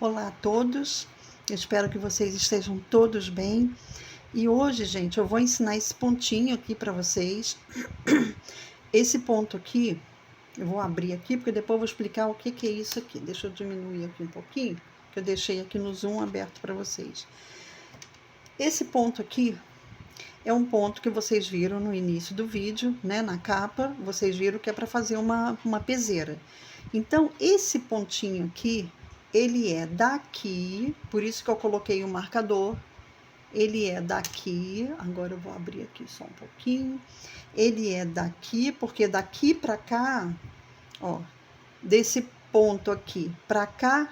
Olá a todos, eu espero que vocês estejam todos bem. E hoje, gente, eu vou ensinar esse pontinho aqui para vocês. Esse ponto aqui, eu vou abrir aqui, porque depois eu vou explicar o que é isso aqui. Deixa eu diminuir aqui um pouquinho, que eu deixei aqui no zoom aberto para vocês. Esse ponto aqui é um ponto que vocês viram no início do vídeo, né? Na capa, vocês viram que é para fazer uma peseira. Então, esse pontinho aqui, ele é daqui, por isso que eu coloquei o marcador. Ele é daqui, agora eu vou abrir aqui só um pouquinho. Ele é daqui, porque daqui para cá, ó, desse ponto aqui para cá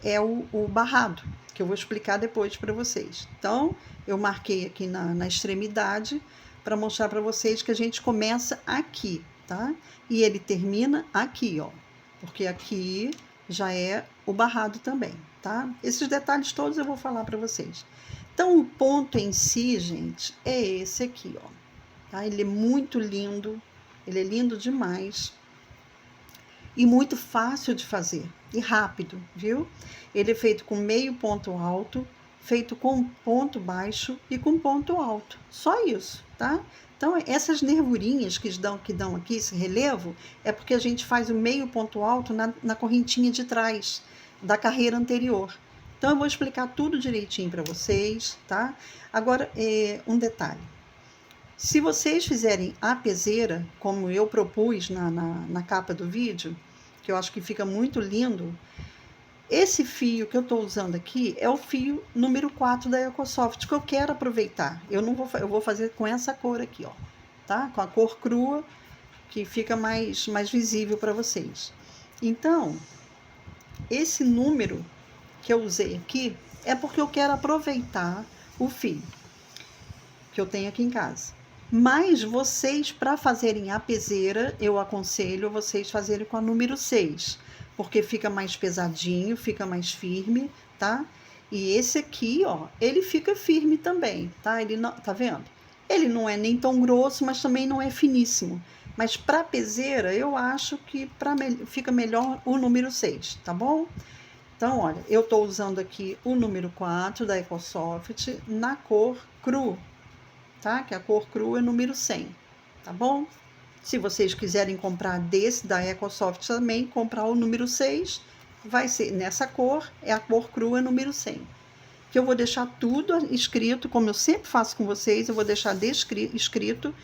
é o barrado, que eu vou explicar depois para vocês. Então, eu marquei aqui na extremidade para mostrar para vocês que a gente começa aqui, tá? E ele termina aqui, ó, porque aqui já é o barrado também, tá? Esses detalhes todos eu vou falar para vocês. Então, o ponto em si, gente, é esse aqui, ó, tá? Ele é muito lindo, ele é lindo demais e muito fácil de fazer e rápido, viu? Ele é feito com meio ponto alto, feito com ponto baixo e com ponto alto. Só isso, tá? Então, essas nervurinhas que dão aqui, esse relevo, é porque a gente faz o meio ponto alto na correntinha de trás da carreira anterior. Então, eu vou explicar tudo direitinho para vocês, tá? Agora, um detalhe. Se vocês fizerem a peseira, como eu propus na capa do vídeo, que eu acho que fica muito lindo, esse fio que eu estou usando aqui é o fio número 4 da Ecosoft, que eu quero aproveitar. Eu vou fazer com essa cor aqui, ó, tá? Com a cor crua, que fica mais visível para vocês. Então, esse número que eu usei aqui é porque eu quero aproveitar o fio que eu tenho aqui em casa. Mas vocês, para fazerem a peseira, eu aconselho vocês fazerem com a número 6, porque fica mais pesadinho, fica mais firme, tá? E esse aqui, ó, ele fica firme também, tá? Ele não, tá vendo? Ele não é nem tão grosso, mas também não é finíssimo. Mas para peseira, eu acho que fica melhor o número 6, tá bom? Então, olha, eu estou usando aqui o número 4 da Ecosoft na cor cru, tá? Que a cor crua é número 100, tá bom? Se vocês quiserem comprar desse da Ecosoft também, comprar o número 6, vai ser nessa cor, é a cor crua número 100. Que eu vou deixar tudo escrito, como eu sempre faço com vocês, eu vou deixar escrito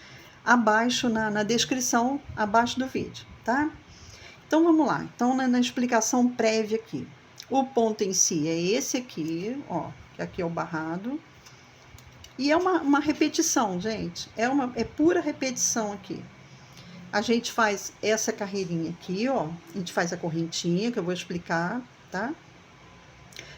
abaixo, na descrição, abaixo do vídeo, tá? Então, vamos lá. Então, na explicação prévia aqui. O ponto em si é esse aqui, ó, que aqui é o barrado. E é uma repetição, gente. É pura repetição aqui. A gente faz essa carreirinha aqui, ó. A gente faz a correntinha, que eu vou explicar, tá?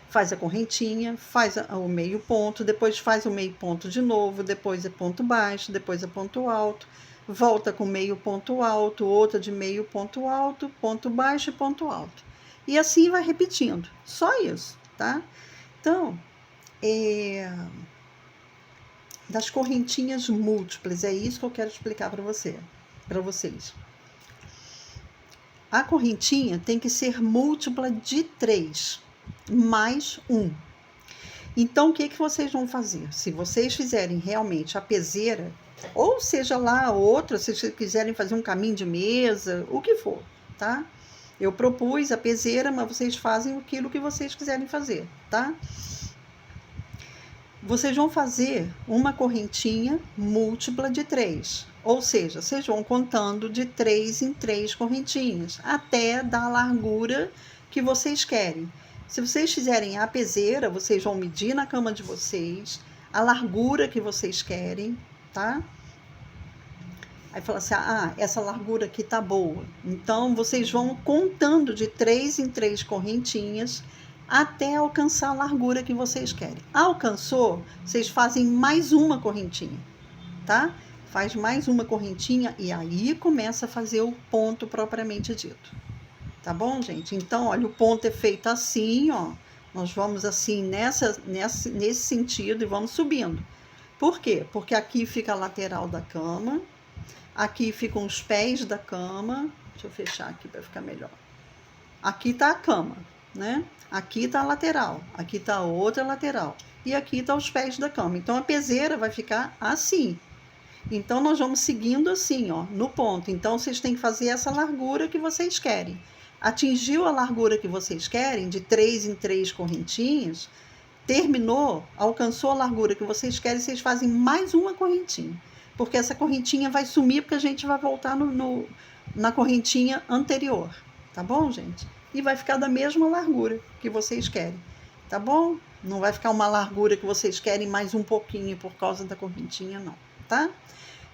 Faz a correntinha, faz o meio ponto, depois faz o meio ponto de novo, depois é ponto baixo, depois é ponto alto, volta com meio ponto alto, outra de meio ponto alto, ponto baixo e ponto alto. E assim vai repetindo. Só isso, tá? Então, das correntinhas múltiplas, é isso que eu quero explicar para vocês. A correntinha tem que ser múltipla de 3, mais 1. Então, o que vocês vão fazer? Se vocês fizerem realmente a peseira, ou seja lá outra, se vocês quiserem fazer um caminho de mesa, o que for, tá? Eu propus a peseira, mas vocês fazem aquilo que vocês quiserem fazer, tá? Vocês vão fazer uma correntinha múltipla de 3, ou seja, vocês vão contando de 3 em 3 correntinhas, até dar a largura que vocês querem. Se vocês fizerem a peseira, vocês vão medir na cama de vocês a largura que vocês querem, tá? Aí fala assim, essa largura aqui tá boa. Então, vocês vão contando de 3 em 3 correntinhas, até alcançar a largura que vocês querem. Alcançou, vocês fazem mais uma correntinha, tá? Faz mais uma correntinha e aí começa a fazer o ponto propriamente dito. Tá bom, gente? Então, olha, o ponto é feito assim, ó. Nós vamos assim nesse sentido e vamos subindo. Por quê? Porque aqui fica a lateral da cama, aqui ficam os pés da cama. Deixa eu fechar aqui para ficar melhor. Aqui tá a cama. né? Aqui tá a lateral, aqui tá a outra lateral e aqui tá os pés da cama. Então a peseira vai ficar assim. Então nós vamos seguindo assim, ó, no ponto. Então vocês têm que fazer essa largura que vocês querem. Atingiu a largura que vocês querem, de 3 em 3 correntinhas, terminou, alcançou a largura que vocês querem, vocês fazem mais uma correntinha. Porque essa correntinha vai sumir, porque a gente vai voltar na correntinha anterior. Tá bom, gente? E vai ficar da mesma largura que vocês querem. Tá bom? Não vai ficar uma largura que vocês querem mais um pouquinho por causa da correntinha, não. Tá?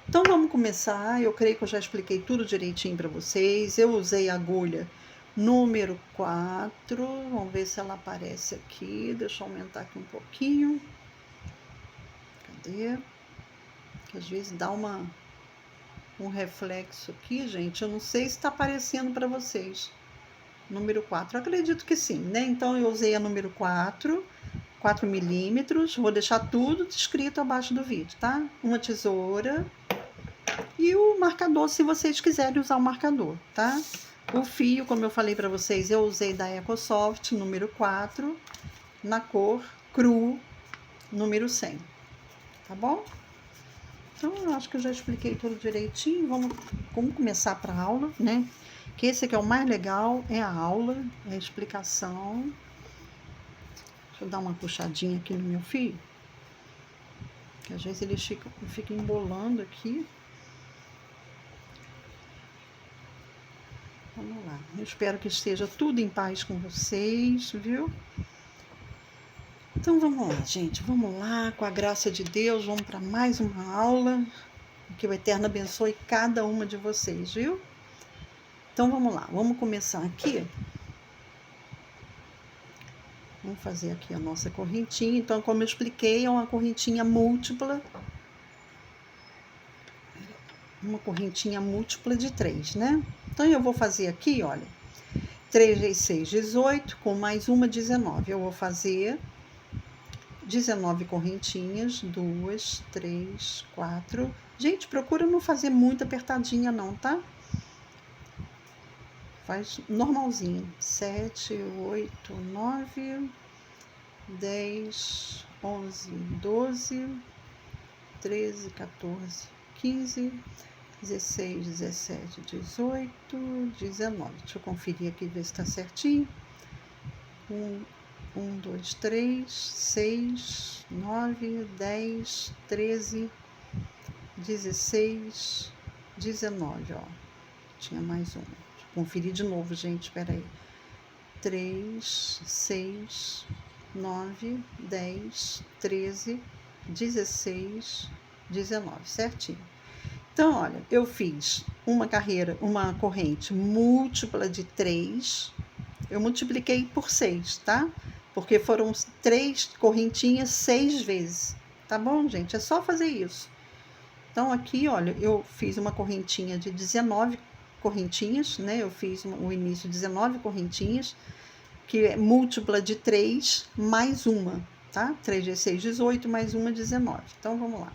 Então vamos começar. Eu creio que eu já expliquei tudo direitinho para vocês. Eu usei a agulha número 4. Vamos ver se ela aparece aqui. Deixa eu aumentar aqui um pouquinho. Cadê? Que às vezes dá um reflexo aqui, gente. Eu não sei se está aparecendo para vocês. Número 4. Eu acredito que sim, né? Então eu usei a número 4 milímetros. Vou deixar tudo escrito abaixo do vídeo, tá? Uma tesoura e o marcador, se vocês quiserem usar o marcador, tá? O fio, como eu falei para vocês, eu usei da Ecosoft, número 4, na cor cru, número 100, tá bom? Então, eu acho que eu já expliquei tudo direitinho. Vamos começar para a aula, né? Que esse aqui é o mais legal, é a aula, é a explicação. Deixa eu dar uma puxadinha aqui no meu fio, que às vezes eles ficam embolando aqui. Vamos lá. Eu espero que esteja tudo em paz com vocês, viu? Então vamos lá, gente. Vamos lá, com a graça de Deus, vamos para mais uma aula. Que o Eterno abençoe cada uma de vocês, viu? Então vamos lá, vamos começar aqui. Vamos fazer aqui a nossa correntinha. Então, como eu expliquei, é uma correntinha múltipla. Uma correntinha múltipla de 3, né? Então, eu vou fazer aqui, olha, 3 vezes 6, 18, com mais uma, 19. Eu vou fazer 19 correntinhas, 2, 3, 4. Gente, procura não fazer muito apertadinha não, tá? Faz normalzinho. 7, 8, 9, 10, 11, 12, 13, 14, 15, 16, 17, 18, 19. Deixa eu conferir aqui, ver se tá certinho. 1, 2, 3, 6, 9, 10, 13, 16, 19, ó. Tinha mais uma. Deixa eu conferir de novo, gente, espera aí. 3, 6, 9, 10, 13, 16, 19, certinho. Então, olha, eu fiz uma corrente múltipla de 3, eu multipliquei por 6, tá? Porque foram 3 correntinhas 6 vezes, tá bom, gente? É só fazer isso. Então, aqui, olha, eu fiz uma correntinha de 19 correntinhas, né? Eu fiz o início de 19 correntinhas, que é múltipla de 3 mais uma, tá? 3 vezes 6, 18, mais uma, 19. Então, vamos lá.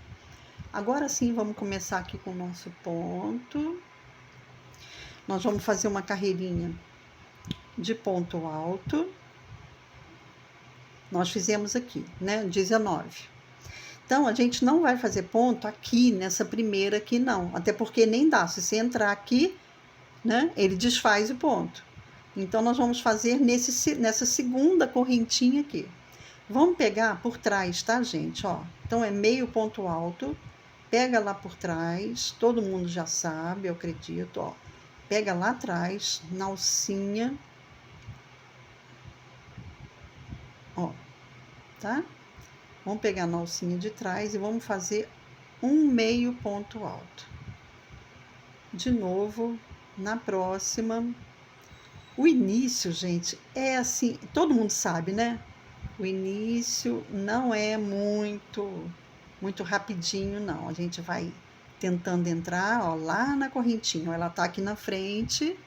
Agora sim, vamos começar aqui com o nosso ponto. Nós vamos fazer uma carreirinha de ponto alto. Nós fizemos aqui, né? 19. Então, a gente não vai fazer ponto aqui, nessa primeira aqui, não. Até porque nem dá. Se você entrar aqui, né? Ele desfaz o ponto. Então, nós vamos fazer nessa segunda correntinha aqui. Vamos pegar por trás, tá, gente? Ó, então, é meio ponto alto. Pega lá por trás. Todo mundo já sabe, eu acredito, ó. Pega lá atrás, na alcinha. Ó, tá? Vamos pegar na alcinha de trás e vamos fazer um meio ponto alto. De novo, na próxima. O início, gente, é assim, todo mundo sabe, né? O início não é muito rapidinho, não. A gente vai tentando entrar, ó, lá na correntinha. Ela tá aqui na frente,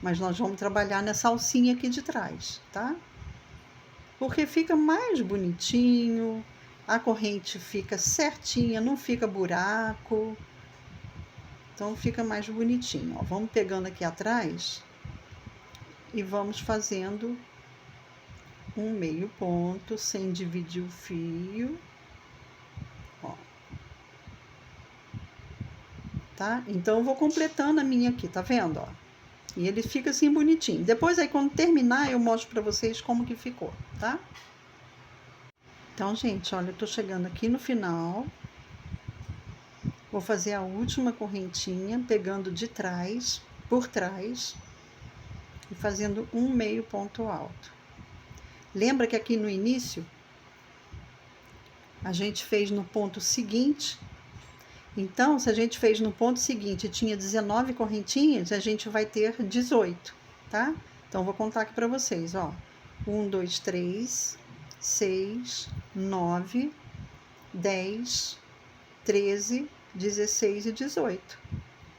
mas nós vamos trabalhar nessa alcinha aqui de trás, tá? Porque fica mais bonitinho, a corrente fica certinha, não fica buraco. Então, fica mais bonitinho, ó. Vamos pegando aqui atrás e vamos fazendo um meio ponto, sem dividir o fio, ó. Tá? Então, eu vou completando a minha aqui, tá vendo, ó? E ele fica assim bonitinho. Depois, aí, quando terminar, eu mostro pra vocês como que ficou, tá? Então, gente, olha, eu tô chegando aqui no final. Vou fazer a última correntinha, pegando de trás, por trás, e fazendo um meio ponto alto. Lembra que aqui no início, a gente fez no ponto seguinte. Então, se a gente fez no ponto seguinte e tinha 19 correntinhas, a gente vai ter 18, tá? Então, vou contar aqui pra vocês, ó. 1, 2, 3, 6, 9, 10, 13, 16 e 18,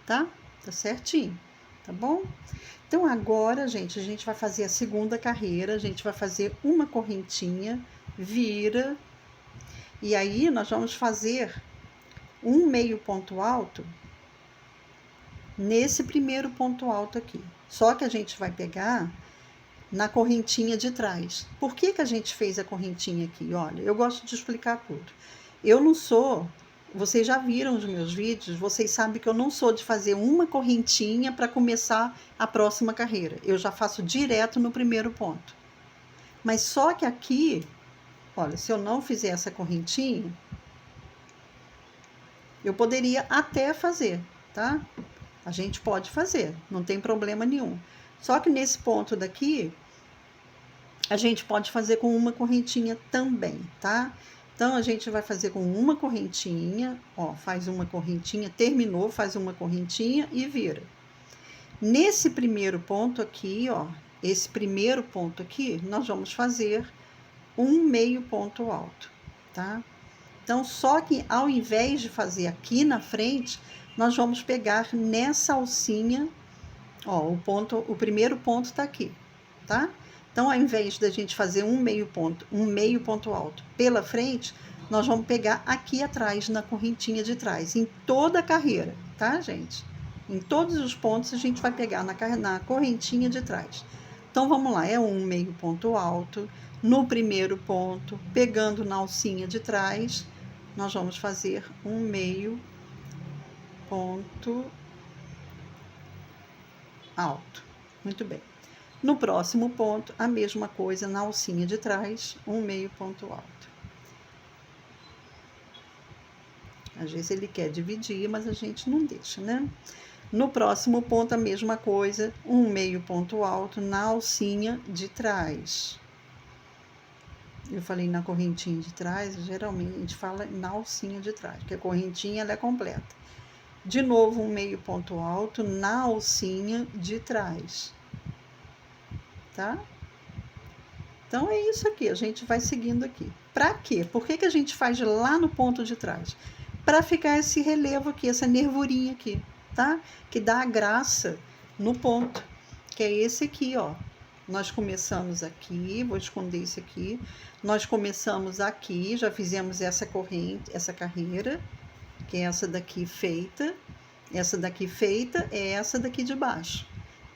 tá? Tá certinho, tá bom? Então, agora, gente, a gente vai fazer a segunda carreira, a gente vai fazer uma correntinha, vira, e aí nós vamos fazer um meio ponto alto nesse primeiro ponto alto aqui. Só que a gente vai pegar na correntinha de trás. Por que que a gente fez a correntinha aqui? Olha, eu gosto de explicar tudo. Eu não sou, vocês já viram os meus vídeos, vocês sabem que eu não sou de fazer uma correntinha para começar a próxima carreira. Eu já faço direto no primeiro ponto. Mas só que aqui, olha, se eu não fizer essa correntinha, eu poderia até fazer, tá? A gente pode fazer, não tem problema nenhum. Só que nesse ponto daqui, a gente pode fazer com uma correntinha também, tá? Então, a gente vai fazer com uma correntinha, ó, faz uma correntinha, terminou, faz uma correntinha e vira. Nesse primeiro ponto aqui, ó, esse primeiro ponto aqui, nós vamos fazer um meio ponto alto, tá? Então, só que ao invés de fazer aqui na frente, nós vamos pegar nessa alcinha, ó, o primeiro ponto tá aqui, tá? Então, ao invés da gente fazer um meio ponto alto pela frente, nós vamos pegar aqui atrás, na correntinha de trás, em toda a carreira, tá, gente? Em todos os pontos, a gente vai pegar na correntinha de trás. Então, vamos lá, é um meio ponto alto, no primeiro ponto, pegando na alcinha de trás, nós vamos fazer um meio ponto alto. Muito bem. No próximo ponto, a mesma coisa na alcinha de trás, um meio ponto alto. Às vezes ele quer dividir, mas a gente não deixa, né? No próximo ponto, a mesma coisa, um meio ponto alto na alcinha de trás. Eu falei na correntinha de trás, geralmente a gente fala na alcinha de trás, porque a correntinha ela é completa. De novo, um meio ponto alto na alcinha de trás, tá? Então, é isso aqui, a gente vai seguindo aqui. Pra quê? Por que que a gente faz lá no ponto de trás? Pra ficar esse relevo aqui, essa nervurinha aqui, tá? Que dá a graça no ponto, que é esse aqui, ó. Nós começamos aqui, vou esconder isso aqui. Nós começamos aqui, já fizemos essa corrente, essa carreira, que é essa daqui feita. Essa daqui feita é essa daqui de baixo.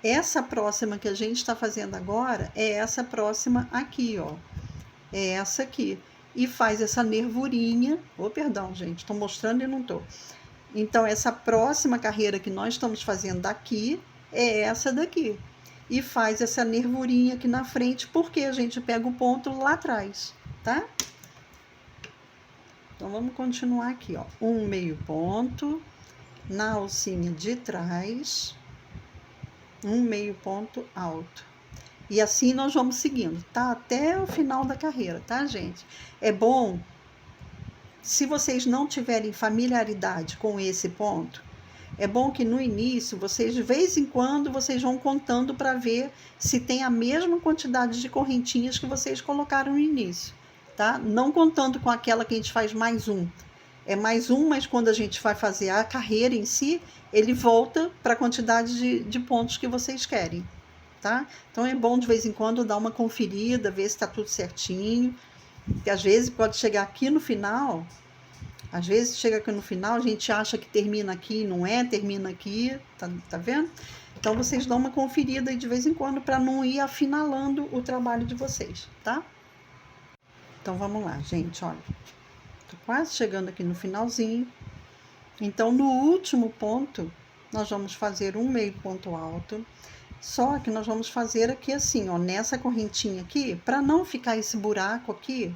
Essa próxima que a gente está fazendo agora é essa próxima aqui, ó. É essa aqui. E faz essa nervurinha. Oh, perdão, gente, estou mostrando e não estou. Então, essa próxima carreira que nós estamos fazendo daqui é essa daqui. E faz essa nervurinha aqui na frente, porque a gente pega o ponto lá atrás, tá? Então, vamos continuar aqui, ó. Um meio ponto na alcinha de trás, um meio ponto alto. E assim nós vamos seguindo, tá? Até o final da carreira, tá, gente? É bom, se vocês não tiverem familiaridade com esse ponto, é bom que no início, vocês, de vez em quando, vocês vão contando para ver se tem a mesma quantidade de correntinhas que vocês colocaram no início, tá? Não contando com aquela que a gente faz mais um. É mais um, mas quando a gente vai fazer a carreira em si, ele volta para a quantidade de pontos que vocês querem, tá? Então, é bom, de vez em quando, dar uma conferida, ver se está tudo certinho. Porque, às vezes, pode chegar aqui no final... Às vezes, chega aqui no final, a gente acha que termina aqui, não é? Termina aqui, tá vendo? Então, vocês dão uma conferida aí de vez em quando para não ir afinalando o trabalho de vocês, tá? Então, vamos lá, gente, olha. Tô quase chegando aqui no finalzinho. Então, no último ponto, nós vamos fazer um meio ponto alto. Só que nós vamos fazer aqui assim, ó, nessa correntinha aqui, para não ficar esse buraco aqui.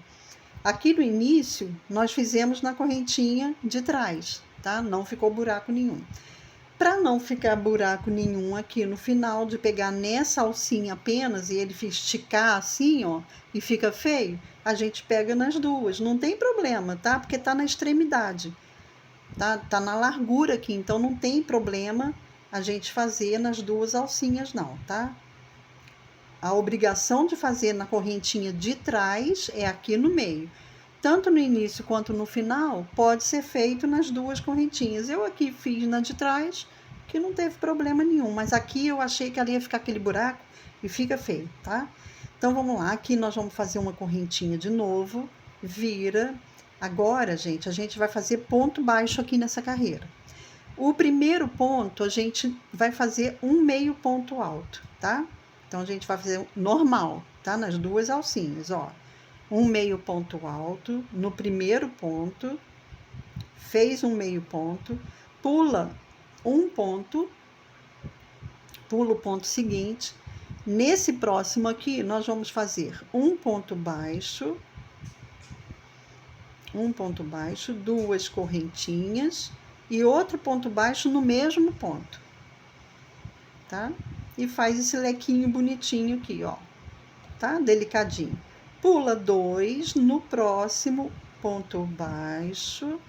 Aqui no início, nós fizemos na correntinha de trás, tá? Não ficou buraco nenhum. Para não ficar buraco nenhum aqui no final, de pegar nessa alcinha apenas e ele esticar assim, ó, e fica feio, a gente pega nas duas. Não tem problema, tá? Porque tá na extremidade, tá? Tá na largura aqui, então não tem problema a gente fazer nas duas alcinhas, não, tá? A obrigação de fazer na correntinha de trás é aqui no meio. Tanto no início quanto no final, pode ser feito nas duas correntinhas. Eu aqui fiz na de trás, que não teve problema nenhum. Mas aqui eu achei que ali ia ficar aquele buraco e fica feio, tá? Então, vamos lá. Aqui nós vamos fazer uma correntinha de novo. Vira. Agora, gente, a gente vai fazer ponto baixo aqui nessa carreira. O primeiro ponto, a gente vai fazer um meio ponto alto, tá? Então, a gente vai fazer normal, tá? Nas duas alcinhas, ó. Um meio ponto alto no primeiro ponto, fez um meio ponto, pula um ponto, pula o ponto seguinte. Nesse próximo aqui, nós vamos fazer um ponto baixo, duas correntinhas e outro ponto baixo no mesmo ponto, tá? E faz esse lequinho bonitinho aqui, ó, tá? Delicadinho. Pula 2 no próximo ponto baixo,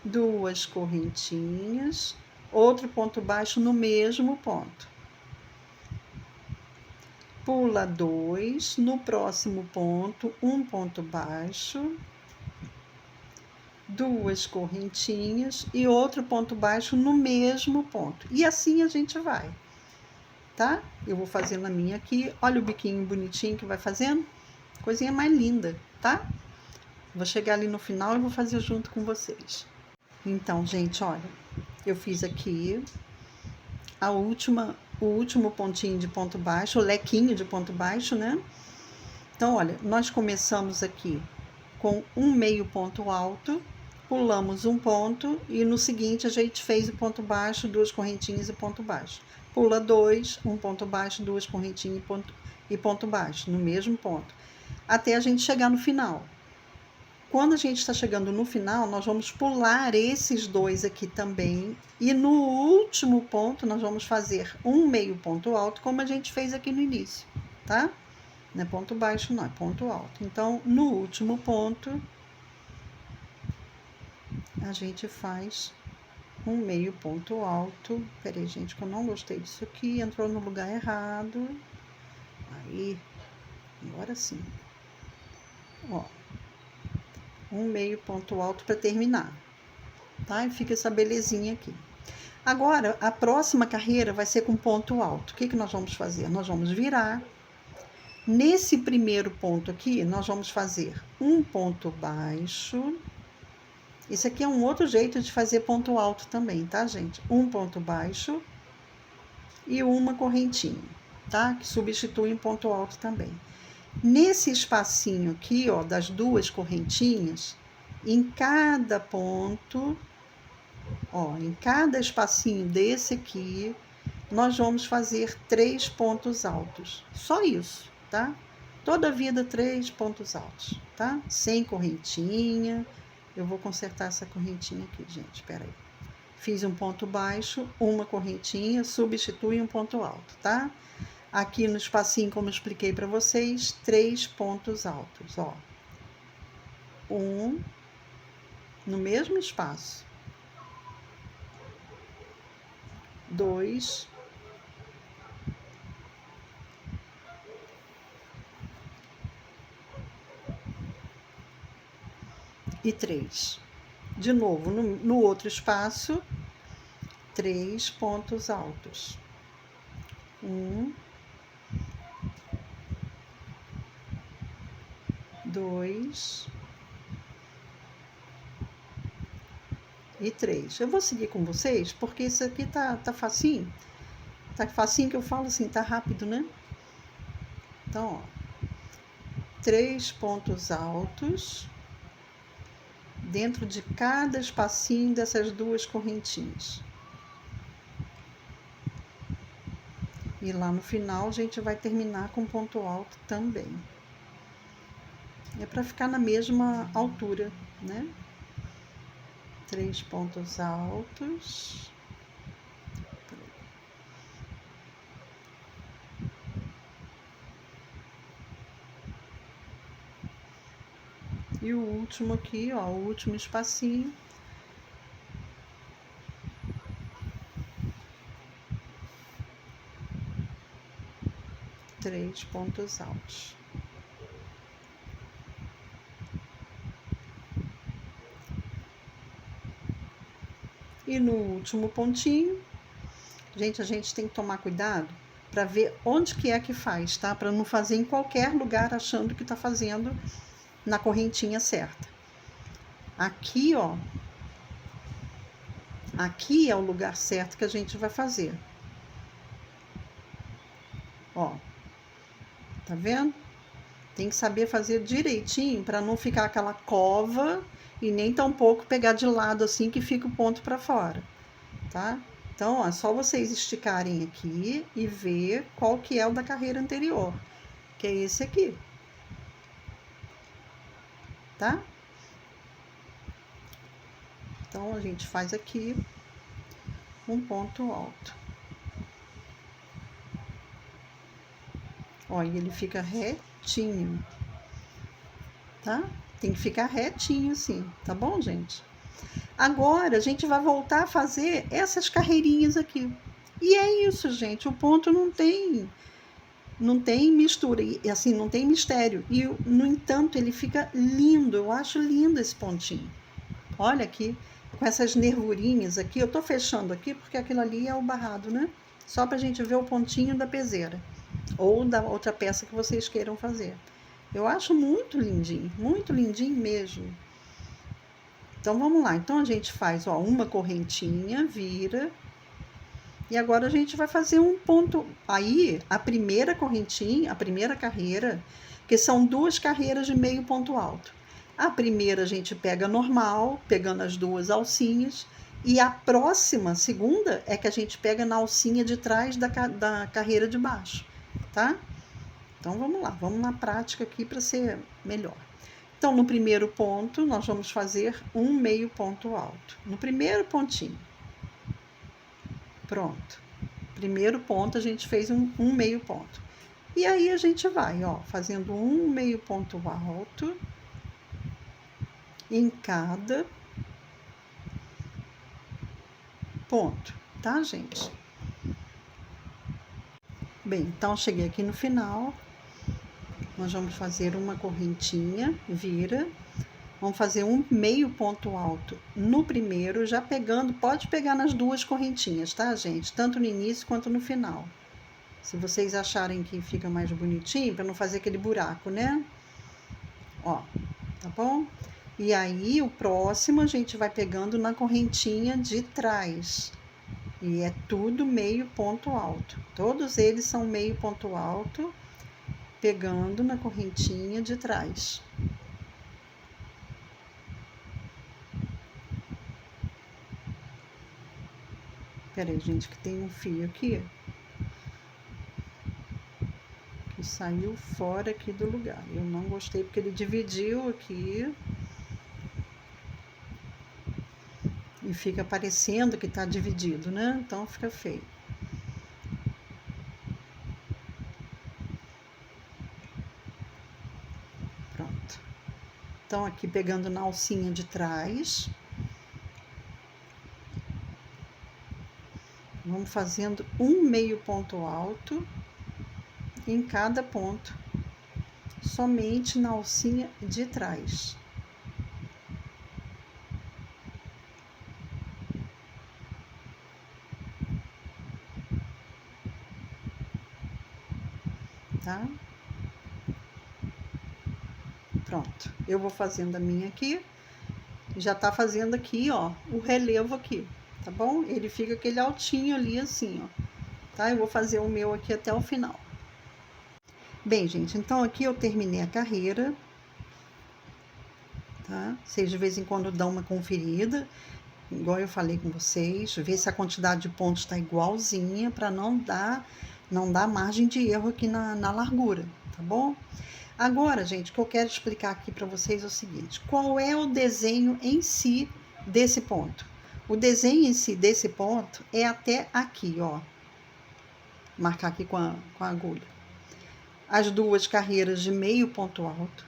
duas correntinhas, outro ponto baixo no mesmo ponto. Pula 2 no próximo ponto, um ponto baixo, duas correntinhas e outro ponto baixo no mesmo ponto. E assim a gente vai, tá? Eu vou fazer na minha aqui. Olha o biquinho bonitinho que vai fazendo. Coisinha mais linda, tá? Vou chegar ali no final e vou fazer junto com vocês. Então, gente, olha. Eu fiz aqui o último pontinho de ponto baixo, o lequinho de ponto baixo, né? Então, olha, nós começamos aqui com um meio ponto alto, pulamos um ponto e no seguinte a gente fez o ponto baixo, duas correntinhas e ponto baixo. Pula 2, um ponto baixo, duas correntinhas e ponto baixo, no mesmo ponto, até a gente chegar no final. Quando a gente está chegando no final, nós vamos pular esses dois aqui também, e no último ponto nós vamos fazer um meio ponto alto, como a gente fez aqui no início, tá? Não é ponto baixo, não, é ponto alto. Então, no último ponto, a gente faz um meio ponto alto. Peraí, gente, que eu não gostei disso aqui, entrou no lugar errado. Aí, agora sim. Ó, um meio ponto alto para terminar, tá? E fica essa belezinha aqui. Agora, a próxima carreira vai ser com ponto alto. O que que nós vamos fazer? Nós vamos virar. Nesse primeiro ponto aqui, nós vamos fazer um ponto baixo. Esse aqui é um outro jeito de fazer ponto alto também, tá, gente? Um ponto baixo e uma correntinha, tá? Que substitui um ponto alto também. Nesse espacinho aqui, ó, das duas correntinhas, em cada ponto, ó, em cada espacinho desse aqui, nós vamos fazer 3 pontos altos. Só isso, tá? Toda a vida 3 pontos altos, tá? Sem correntinha. Eu vou consertar essa correntinha aqui, gente, espera aí. Fiz um ponto baixo, uma correntinha, substitui um ponto alto, tá? Aqui no espacinho, como eu expliquei para vocês, 3 pontos altos, ó. Um no mesmo espaço. 2. E 3. De novo, no outro espaço, 3 pontos altos. 1, 2 e 3. Eu vou seguir com vocês, porque isso aqui tá facinho. Tá facinho que eu falo assim, tá rápido, né? Então, ó, 3 pontos altos dentro de cada espacinho dessas duas correntinhas. E lá no final a gente vai terminar com ponto alto também. É para ficar na mesma altura, né? 3 pontos altos. E o último aqui, ó, o último espacinho. Três pontos altos. E no último pontinho, gente, a gente tem que tomar cuidado para ver onde que é que faz, tá? Para não fazer em qualquer lugar achando que tá fazendo na correntinha certa. Aqui, ó, aqui é o lugar certo que a gente vai fazer. Ó, tá vendo? Tem que saber fazer direitinho para não ficar aquela cova e nem tampouco pegar de lado assim que fica o ponto para fora, tá? Então, ó, é só vocês esticarem aqui e ver qual que é o da carreira anterior, que é esse aqui, tá? Então, a gente faz aqui um ponto alto. Ó, e ele fica retinho, tá? Tem que ficar retinho assim, tá bom, gente? Agora, a gente vai voltar a fazer essas carreirinhas aqui. E é isso, gente, o ponto não tem mistura, e assim, não tem mistério. E, no entanto, ele fica lindo, eu acho lindo esse pontinho. Olha aqui, com essas nervurinhas aqui, eu tô fechando aqui porque aquilo ali é o barrado, né? Só pra gente ver o pontinho da peseira, ou da outra peça que vocês queiram fazer. Eu acho muito lindinho mesmo. Então, vamos lá. Então, a gente faz, ó, uma correntinha, vira. E agora a gente vai fazer um ponto. Aí, a primeira correntinha, a primeira carreira, que são 2 carreiras de meio ponto alto. A primeira a gente pega normal, pegando as 2 alcinhas. E a próxima, segunda, é que a gente pega na alcinha de trás da carreira de baixo, tá? Então, vamos lá. Vamos na prática aqui para ser melhor. Então, no primeiro ponto, nós vamos fazer um meio ponto alto. No primeiro pontinho. Pronto. Primeiro ponto, a gente fez um meio ponto. E aí, a gente vai, ó, fazendo um meio ponto alto em cada ponto, tá, gente? Bem, então, cheguei aqui no final. Nós vamos fazer uma correntinha, vira. Vamos fazer um meio ponto alto no primeiro, já pegando, pode pegar nas 2 correntinhas, tá, gente? Tanto no início quanto no final. Se vocês acharem que fica mais bonitinho, para não fazer aquele buraco, né? Ó, tá bom? E aí, o próximo a gente vai pegando na correntinha de trás. E é tudo meio ponto alto. Todos eles são meio ponto alto, pegando na correntinha de trás. Peraí, gente, que tem um fio aqui que saiu fora aqui do lugar. Eu não gostei porque ele dividiu aqui e fica parecendo que tá dividido, né? Então fica feio. Pronto. Então, aqui pegando na alcinha de trás, vamos fazendo um meio ponto alto em cada ponto, somente na alcinha de trás. Tá? Pronto. Eu vou fazendo a minha aqui, já tá fazendo aqui, ó, o relevo aqui, tá bom? Ele fica aquele altinho ali assim, ó. tá? Eu vou fazer o meu aqui até o final. Bem, gente, então aqui eu terminei a carreira, tá? Vocês de vez em quando dão uma conferida, igual eu falei com vocês, ver se a quantidade de pontos está igualzinha, para não dar margem de erro aqui na largura, tá bom? Agora, gente, o que eu quero explicar aqui para vocês é o seguinte: qual é o desenho em si desse ponto? O desenho em si desse ponto é até aqui, ó. Marcar aqui com a agulha. As duas carreiras de meio ponto alto,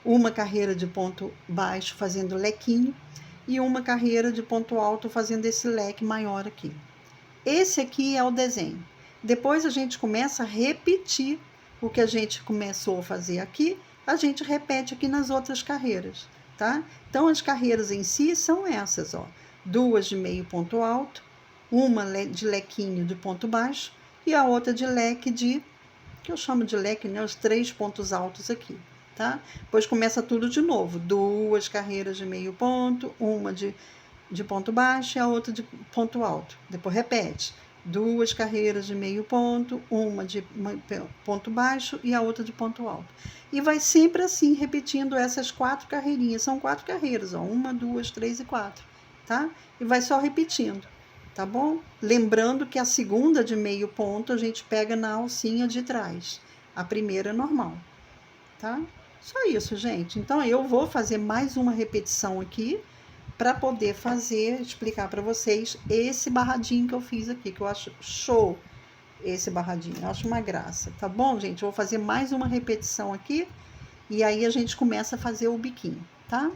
uma carreira de ponto baixo fazendo lequinho e uma carreira de ponto alto fazendo esse leque maior aqui. Esse aqui é o desenho. Depois a gente começa a repetir o que a gente começou a fazer aqui, a gente repete aqui nas outras carreiras, tá? Então as carreiras em si são essas, ó. Duas de meio ponto alto, uma de lequinho de ponto baixo e a outra de leque que eu chamo de leque, né? Os 3 pontos altos aqui, tá? Depois começa tudo de novo. Duas carreiras de meio ponto, uma de ponto baixo e a outra de ponto alto. Depois repete. Duas carreiras de meio ponto, uma de ponto baixo e a outra de ponto alto. E vai sempre assim, repetindo essas 4 carreirinhas. São 4 carreiras, ó. 1, 2, 3 e 4, tá? E vai só repetindo. Tá bom? Lembrando que a segunda de meio ponto a gente pega na alcinha de trás. A primeira é normal, tá? Só isso, gente. Então, eu vou fazer mais uma repetição aqui para poder explicar para vocês esse barradinho que eu fiz aqui, que eu acho show esse barradinho. Eu acho uma graça, tá bom, gente? Eu vou fazer mais uma repetição aqui e aí a gente começa a fazer o biquinho, tá?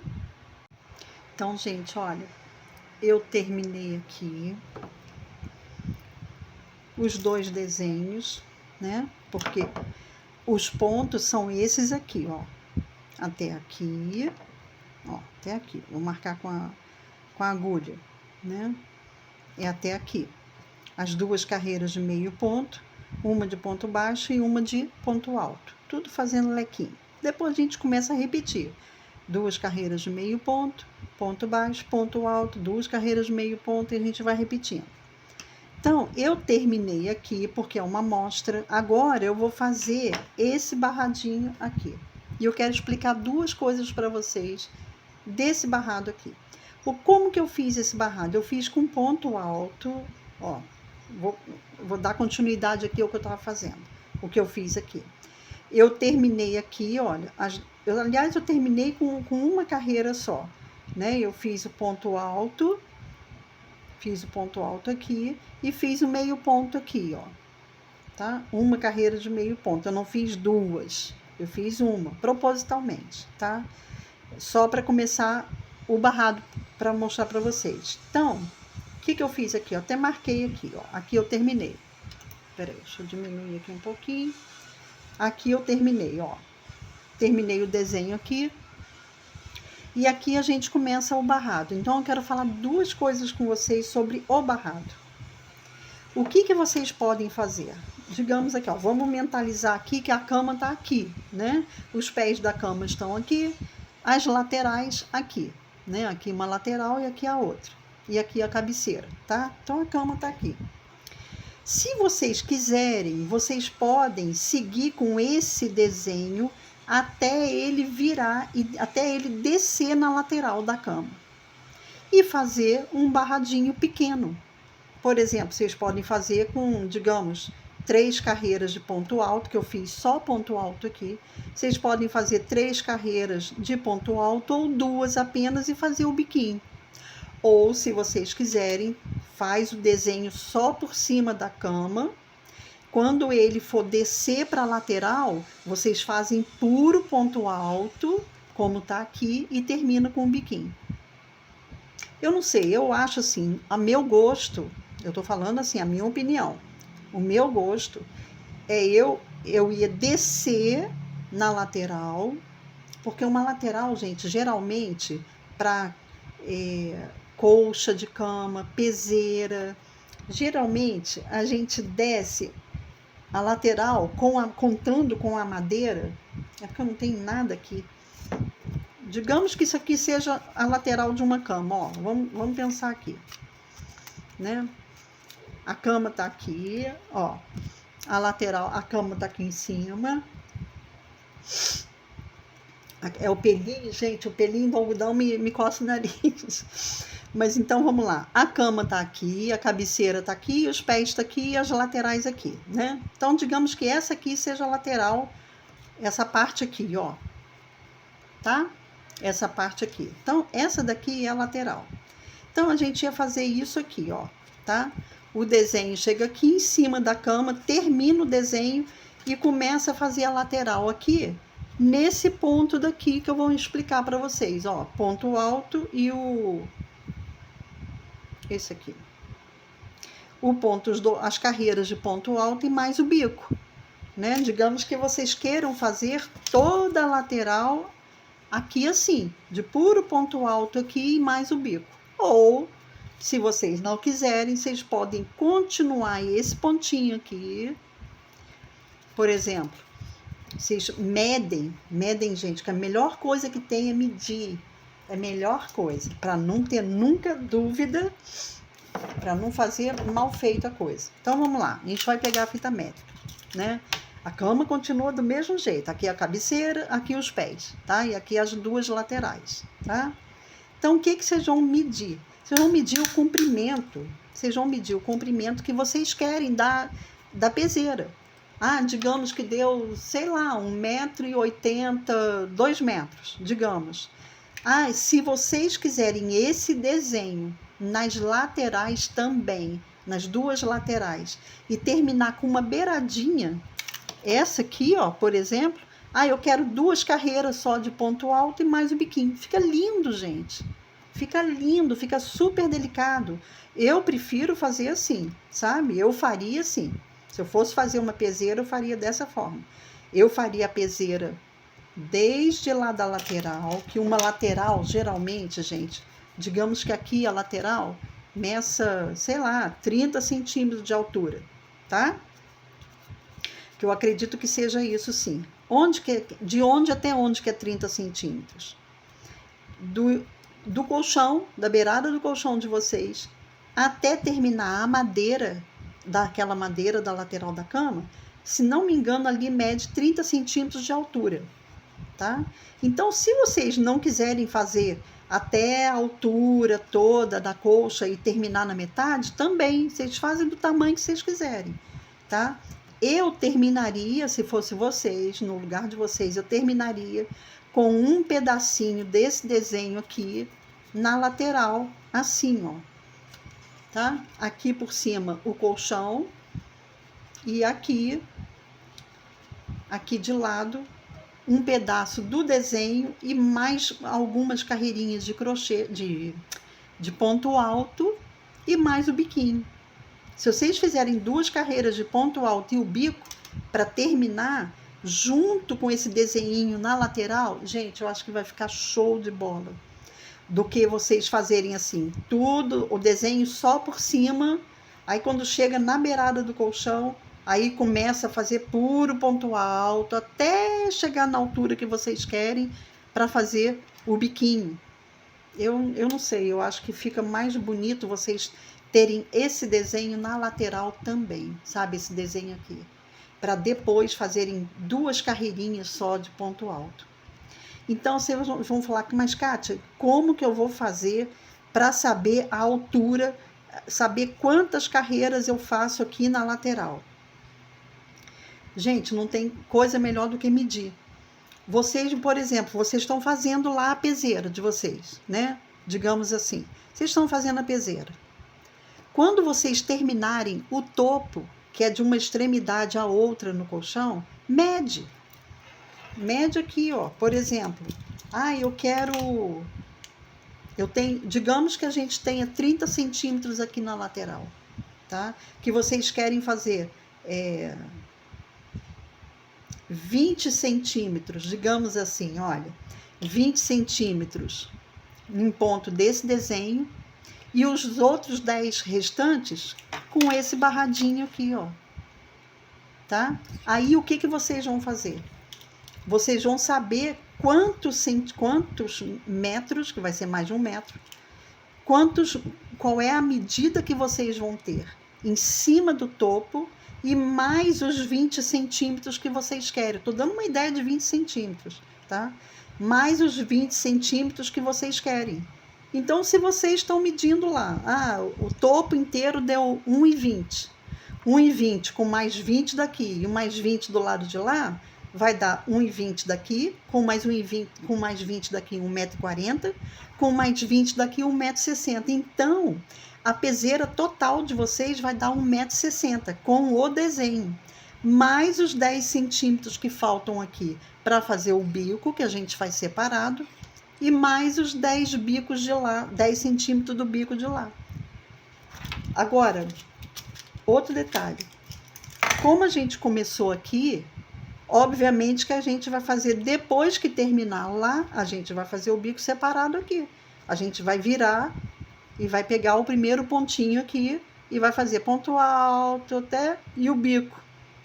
Então, gente, olha, eu terminei aqui os 2 desenhos, né? Porque os pontos são esses aqui, ó. Até aqui, ó, até aqui. Vou marcar com a agulha, né? É até aqui. As 2 carreiras de meio ponto, uma de ponto baixo e uma de ponto alto. Tudo fazendo lequinho. Depois a gente começa a repetir. 2 carreiras de meio ponto, ponto baixo, ponto alto, 2 carreiras de meio ponto e a gente vai repetindo. Então, eu terminei aqui porque é uma amostra. Agora eu vou fazer esse barradinho aqui. E eu quero explicar 2 coisas para vocês desse barrado aqui. Como que eu fiz esse barrado? Eu fiz com ponto alto, ó. Vou dar continuidade aqui ao que eu estava fazendo. O que eu fiz aqui. Eu terminei aqui, olha. Aliás, eu terminei com uma carreira só, né? Eu fiz o ponto alto aqui e fiz o meio ponto aqui, ó, tá? Uma carreira de meio ponto. Eu não fiz 2, eu fiz uma, propositalmente, tá? Só para começar o barrado, para mostrar para vocês. Então, o que eu fiz aqui? Eu até marquei aqui, ó. Aqui eu terminei. Peraí, deixa eu diminuir aqui um pouquinho. Aqui eu terminei, ó. Terminei o desenho aqui. E aqui a gente começa o barrado. Então, eu quero falar 2 coisas com vocês sobre o barrado. O que vocês podem fazer? Digamos aqui, ó, vamos mentalizar aqui que a cama está aqui, né? Os pés da cama estão aqui, as laterais aqui, né? Aqui uma lateral e aqui a outra. E aqui a cabeceira, tá? Então, a cama está aqui. Se vocês quiserem, vocês podem seguir com esse desenho até ele virar e até ele descer na lateral da cama e fazer um barradinho pequeno. Por exemplo, vocês podem fazer com, digamos, 3 carreiras de ponto alto, que eu fiz só ponto alto aqui. Vocês podem fazer 3 carreiras de ponto alto ou 2 apenas e fazer o biquinho. Ou, se vocês quiserem, faz o desenho só por cima da cama. Quando ele for descer para a lateral, vocês fazem puro ponto alto, como tá aqui, e termina com o biquinho. Eu não sei, eu acho assim, a meu gosto, eu tô falando assim, a minha opinião, o meu gosto é eu ia descer na lateral, porque uma lateral, gente, geralmente, para colcha de cama, peseira, geralmente a gente desce a lateral, contando com a madeira, é porque eu não tenho nada aqui. Digamos que isso aqui seja a lateral de uma cama, ó, vamos pensar aqui, né? A cama tá aqui, ó. A lateral, a cama tá aqui em cima. É o pelinho, gente, o pelinho do algodão me coça o nariz. Mas então vamos lá. A cama tá aqui, a cabeceira tá aqui, os pés tá aqui e as laterais aqui, né? Então digamos que essa aqui seja a lateral, essa parte aqui, ó. Tá? Essa parte aqui. Então essa daqui é a lateral. Então a gente ia fazer isso aqui, ó, tá? O desenho chega aqui em cima da cama, termina o desenho e começa a fazer a lateral aqui, nesse ponto daqui que eu vou explicar para vocês, ó, ponto alto e esse aqui. As carreiras de ponto alto e mais o bico, né? Digamos que vocês queiram fazer toda a lateral aqui assim, de puro ponto alto aqui e mais o bico. Ou, se vocês não quiserem, vocês podem continuar esse pontinho aqui. Por exemplo, vocês medem, gente, que a melhor coisa que tem é medir. É a melhor coisa, para não ter nunca dúvida, para não fazer mal feita a coisa. Então, vamos lá. A gente vai pegar a fita métrica, né? A cama continua do mesmo jeito. Aqui a cabeceira, aqui os pés, tá? E aqui as duas laterais, tá? Então, o que vocês vão medir? Vocês vão medir o comprimento. Vocês vão medir o comprimento que vocês querem da peseira. Ah, digamos que deu, sei lá, 1,80 m, 2 metros, digamos. Ah, se vocês quiserem esse desenho nas laterais também, nas duas laterais, e terminar com uma beiradinha, essa aqui, ó, por exemplo, eu quero 2 carreiras só de ponto alto e mais o biquinho. Fica lindo, gente. Fica lindo, fica super delicado. Eu prefiro fazer assim, sabe? Eu faria assim. Se eu fosse fazer uma peseira, eu faria dessa forma. Eu faria a peseira desde lá da lateral, que uma lateral, geralmente, gente, digamos que aqui a lateral meça, sei lá, 30 centímetros de altura, tá? Que eu acredito que seja isso, sim. De onde até onde que é 30 centímetros? Do colchão, da beirada do colchão de vocês, até terminar a madeira, daquela madeira da lateral da cama, se não me engano, ali mede 30 centímetros de altura, tá? Então, se vocês não quiserem fazer até a altura toda da colcha e terminar na metade, também, vocês fazem do tamanho que vocês quiserem, tá? Eu terminaria, se fosse vocês, no lugar de vocês, eu terminaria com um pedacinho desse desenho aqui na lateral, assim, ó, tá? Aqui por cima o colchão e aqui de lado um pedaço do desenho e mais algumas carreirinhas de crochê, de ponto alto e mais o biquinho. Se vocês fizerem 2 carreiras de ponto alto e o bico para terminar, junto com esse desenhinho na lateral, gente, eu acho que vai ficar show de bola. Do que vocês fazerem assim, tudo, o desenho só por cima, aí quando chega na beirada do colchão, aí começa a fazer puro ponto alto, até chegar na altura que vocês querem para fazer o biquinho. Eu não sei, eu acho que fica mais bonito vocês terem esse desenho na lateral também, sabe? Esse desenho aqui. Para depois fazerem 2 carreirinhas só de ponto alto. Então, vocês vão falar, mas Kátia, como que eu vou fazer para saber a altura, saber quantas carreiras eu faço aqui na lateral? Gente, não tem coisa melhor do que medir. Vocês, por exemplo, vocês estão fazendo lá a peseira de vocês, né? Digamos assim, vocês estão fazendo a peseira. Quando vocês terminarem o topo, que é de uma extremidade à outra no colchão, mede. Mede aqui, ó, por exemplo. Digamos que a gente tenha 30 centímetros aqui na lateral, tá? Que vocês querem fazer 20 centímetros, digamos assim, olha, 20 centímetros em ponto desse desenho e os outros 10 restantes com esse barradinho aqui, ó, tá? Aí o que vocês vão fazer? Vocês vão saber quantos metros, que vai ser mais de 1 metro, qual é a medida que vocês vão ter. em cima do topo e mais os 20 centímetros que vocês querem. Estou dando uma ideia de 20 centímetros, tá? Mais os 20 centímetros que vocês querem. Então, se vocês estão medindo lá, o topo inteiro deu 1,20. 1,20 com mais 20 daqui e mais 20 do lado de lá, vai dar 1,20 daqui, com mais 1,20, com mais 20 daqui, 1,40 m, com mais 20 daqui, 1,60 m. Então, a peseira total de vocês vai dar 1,60 m, com o desenho. Mais os 10 centímetros que faltam aqui para fazer o bico, que a gente faz separado, e mais os 10 bicos de lá, 10 centímetros do bico de lá. Agora, outro detalhe. Como a gente começou aqui, obviamente que a gente vai fazer, depois que terminar lá, a gente vai fazer o bico separado aqui. A gente vai virar e vai pegar o primeiro pontinho aqui e vai fazer ponto alto até e o bico,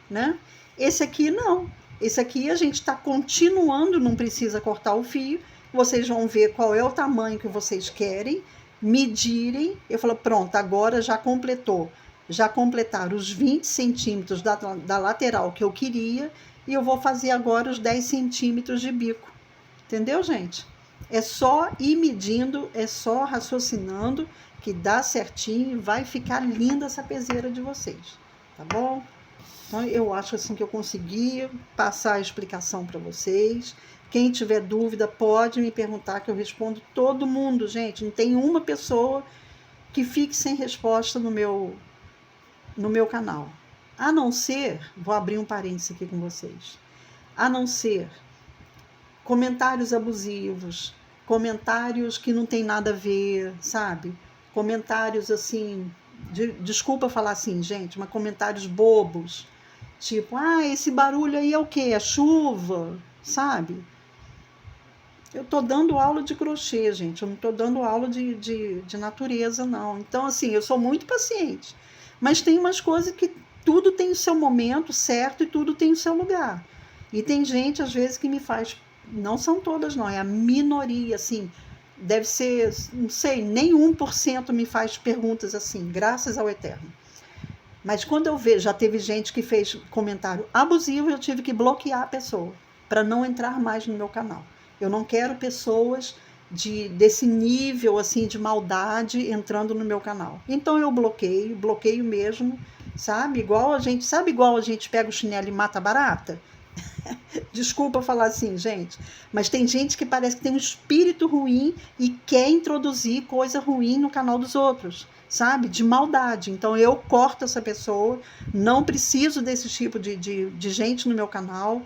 né? Esse aqui não. Esse aqui a gente está continuando, não precisa cortar o fio. Vocês vão ver qual é o tamanho que vocês querem, medirem. Eu falo, pronto, agora já completou. Já completaram os 20 centímetros da lateral que eu queria e eu vou fazer agora os 10 centímetros de bico. Entendeu, gente? É só ir medindo, é só raciocinando que dá certinho, vai ficar linda essa peseira de vocês, tá bom? Então, eu acho assim que eu consegui passar a explicação para vocês. Quem tiver dúvida pode me perguntar que eu respondo todo mundo, gente. Não tem uma pessoa que fique sem resposta no meu canal. A não ser, vou abrir um parênteses aqui com vocês, a não ser comentários abusivos, comentários que não tem nada a ver, sabe? Comentários assim, desculpa falar assim, gente, mas comentários bobos, tipo, esse barulho aí é o quê? É chuva, sabe? Eu tô dando aula de crochê, gente, eu não tô dando aula de natureza, não. Então, assim, eu sou muito paciente, mas tem umas coisas que tudo tem o seu momento certo e tudo tem o seu lugar. E tem gente, às vezes, que me faz, não são todas não, é a minoria, assim, deve ser, não sei, nem 1% me faz perguntas assim, graças ao Eterno. Mas quando eu vejo, já teve gente que fez comentário abusivo, eu tive que bloquear a pessoa, para não entrar mais no meu canal. Eu não quero pessoas desse nível assim de maldade entrando no meu canal. Então eu bloqueio mesmo, sabe? Igual a gente pega o chinelo e mata a barata? Desculpa falar assim, gente, mas tem gente que parece que tem um espírito ruim e quer introduzir coisa ruim no canal dos outros, sabe? De maldade. Então eu corto essa pessoa, não preciso desse tipo de gente no meu canal.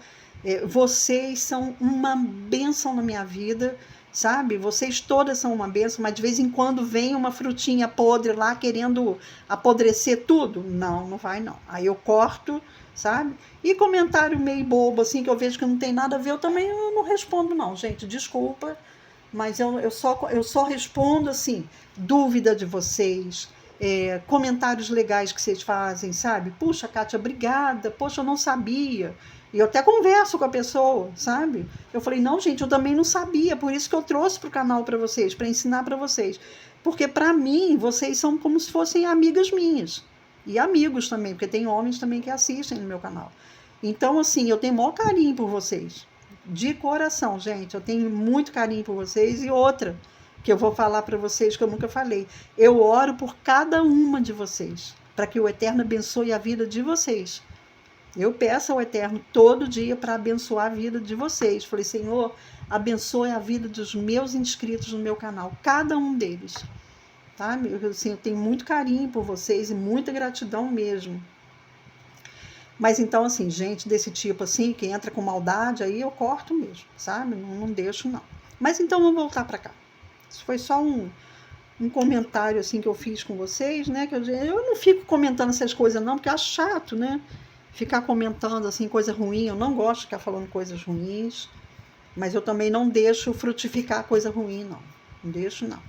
Vocês são uma bênção na minha vida, sabe? Vocês todas são uma bênção, mas de vez em quando vem uma frutinha podre lá querendo apodrecer tudo. Não vai não. Aí eu corto, sabe? E comentário meio bobo, assim, que eu vejo que não tem nada a ver, eu também não respondo não, gente, desculpa, mas eu só respondo, assim, dúvida de vocês, comentários legais que vocês fazem, sabe? Puxa, Kátia, obrigada, poxa, eu não sabia. E eu até converso com a pessoa, sabe? Eu falei, não, gente, eu também não sabia, por isso que eu trouxe para o canal para vocês, para ensinar para vocês. Porque, para mim, vocês são como se fossem amigas minhas. E amigos também, porque tem homens também que assistem no meu canal. Então, assim, eu tenho o maior carinho por vocês. De coração, gente. Eu tenho muito carinho por vocês. E outra, que eu vou falar para vocês, que eu nunca falei. Eu oro por cada uma de vocês, para que o Eterno abençoe a vida de vocês. Eu peço ao Eterno todo dia para abençoar a vida de vocês. Falei, Senhor, abençoe a vida dos meus inscritos no meu canal, cada um deles. Tá? Assim, eu tenho muito carinho por vocês e muita gratidão mesmo. Mas então, assim, gente desse tipo, assim, que entra com maldade, aí eu corto mesmo, sabe? Não deixo, não. Mas então, vamos voltar para cá. Isso foi só um comentário, assim, que eu fiz com vocês, né? Que eu não fico comentando essas coisas, não, porque eu acho chato, né? Ficar comentando, assim, coisa ruim. Eu não gosto de ficar falando coisas ruins, mas eu também não deixo frutificar coisa ruim, não. Não deixo, não.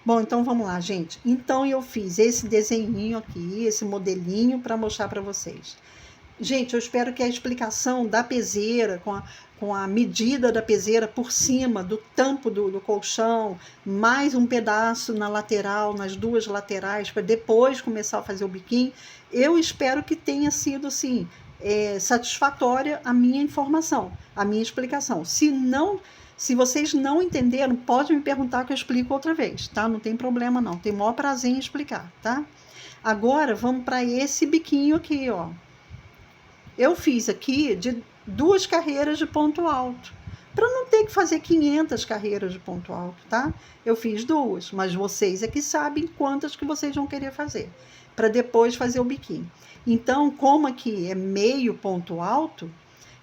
Bom, então vamos lá, gente. Então eu fiz esse desenhinho aqui, esse modelinho para mostrar para vocês. Gente, eu espero que a explicação da peseira, com a medida da peseira por cima do tampo do colchão, mais um pedaço na lateral, nas duas laterais, para depois começar a fazer o biquinho, eu espero que tenha sido, assim, satisfatória a minha informação, a minha explicação. Se vocês não entenderam, pode me perguntar que eu explico outra vez, tá? Não tem problema não, tem o maior prazer em explicar, tá? Agora, vamos para esse biquinho aqui, ó. Eu fiz aqui de 2 carreiras de ponto alto, para não ter que fazer 500 carreiras de ponto alto, tá? Eu fiz 2, mas vocês é que sabem quantas que vocês vão querer fazer, para depois fazer o biquinho. Então, como aqui é meio ponto alto,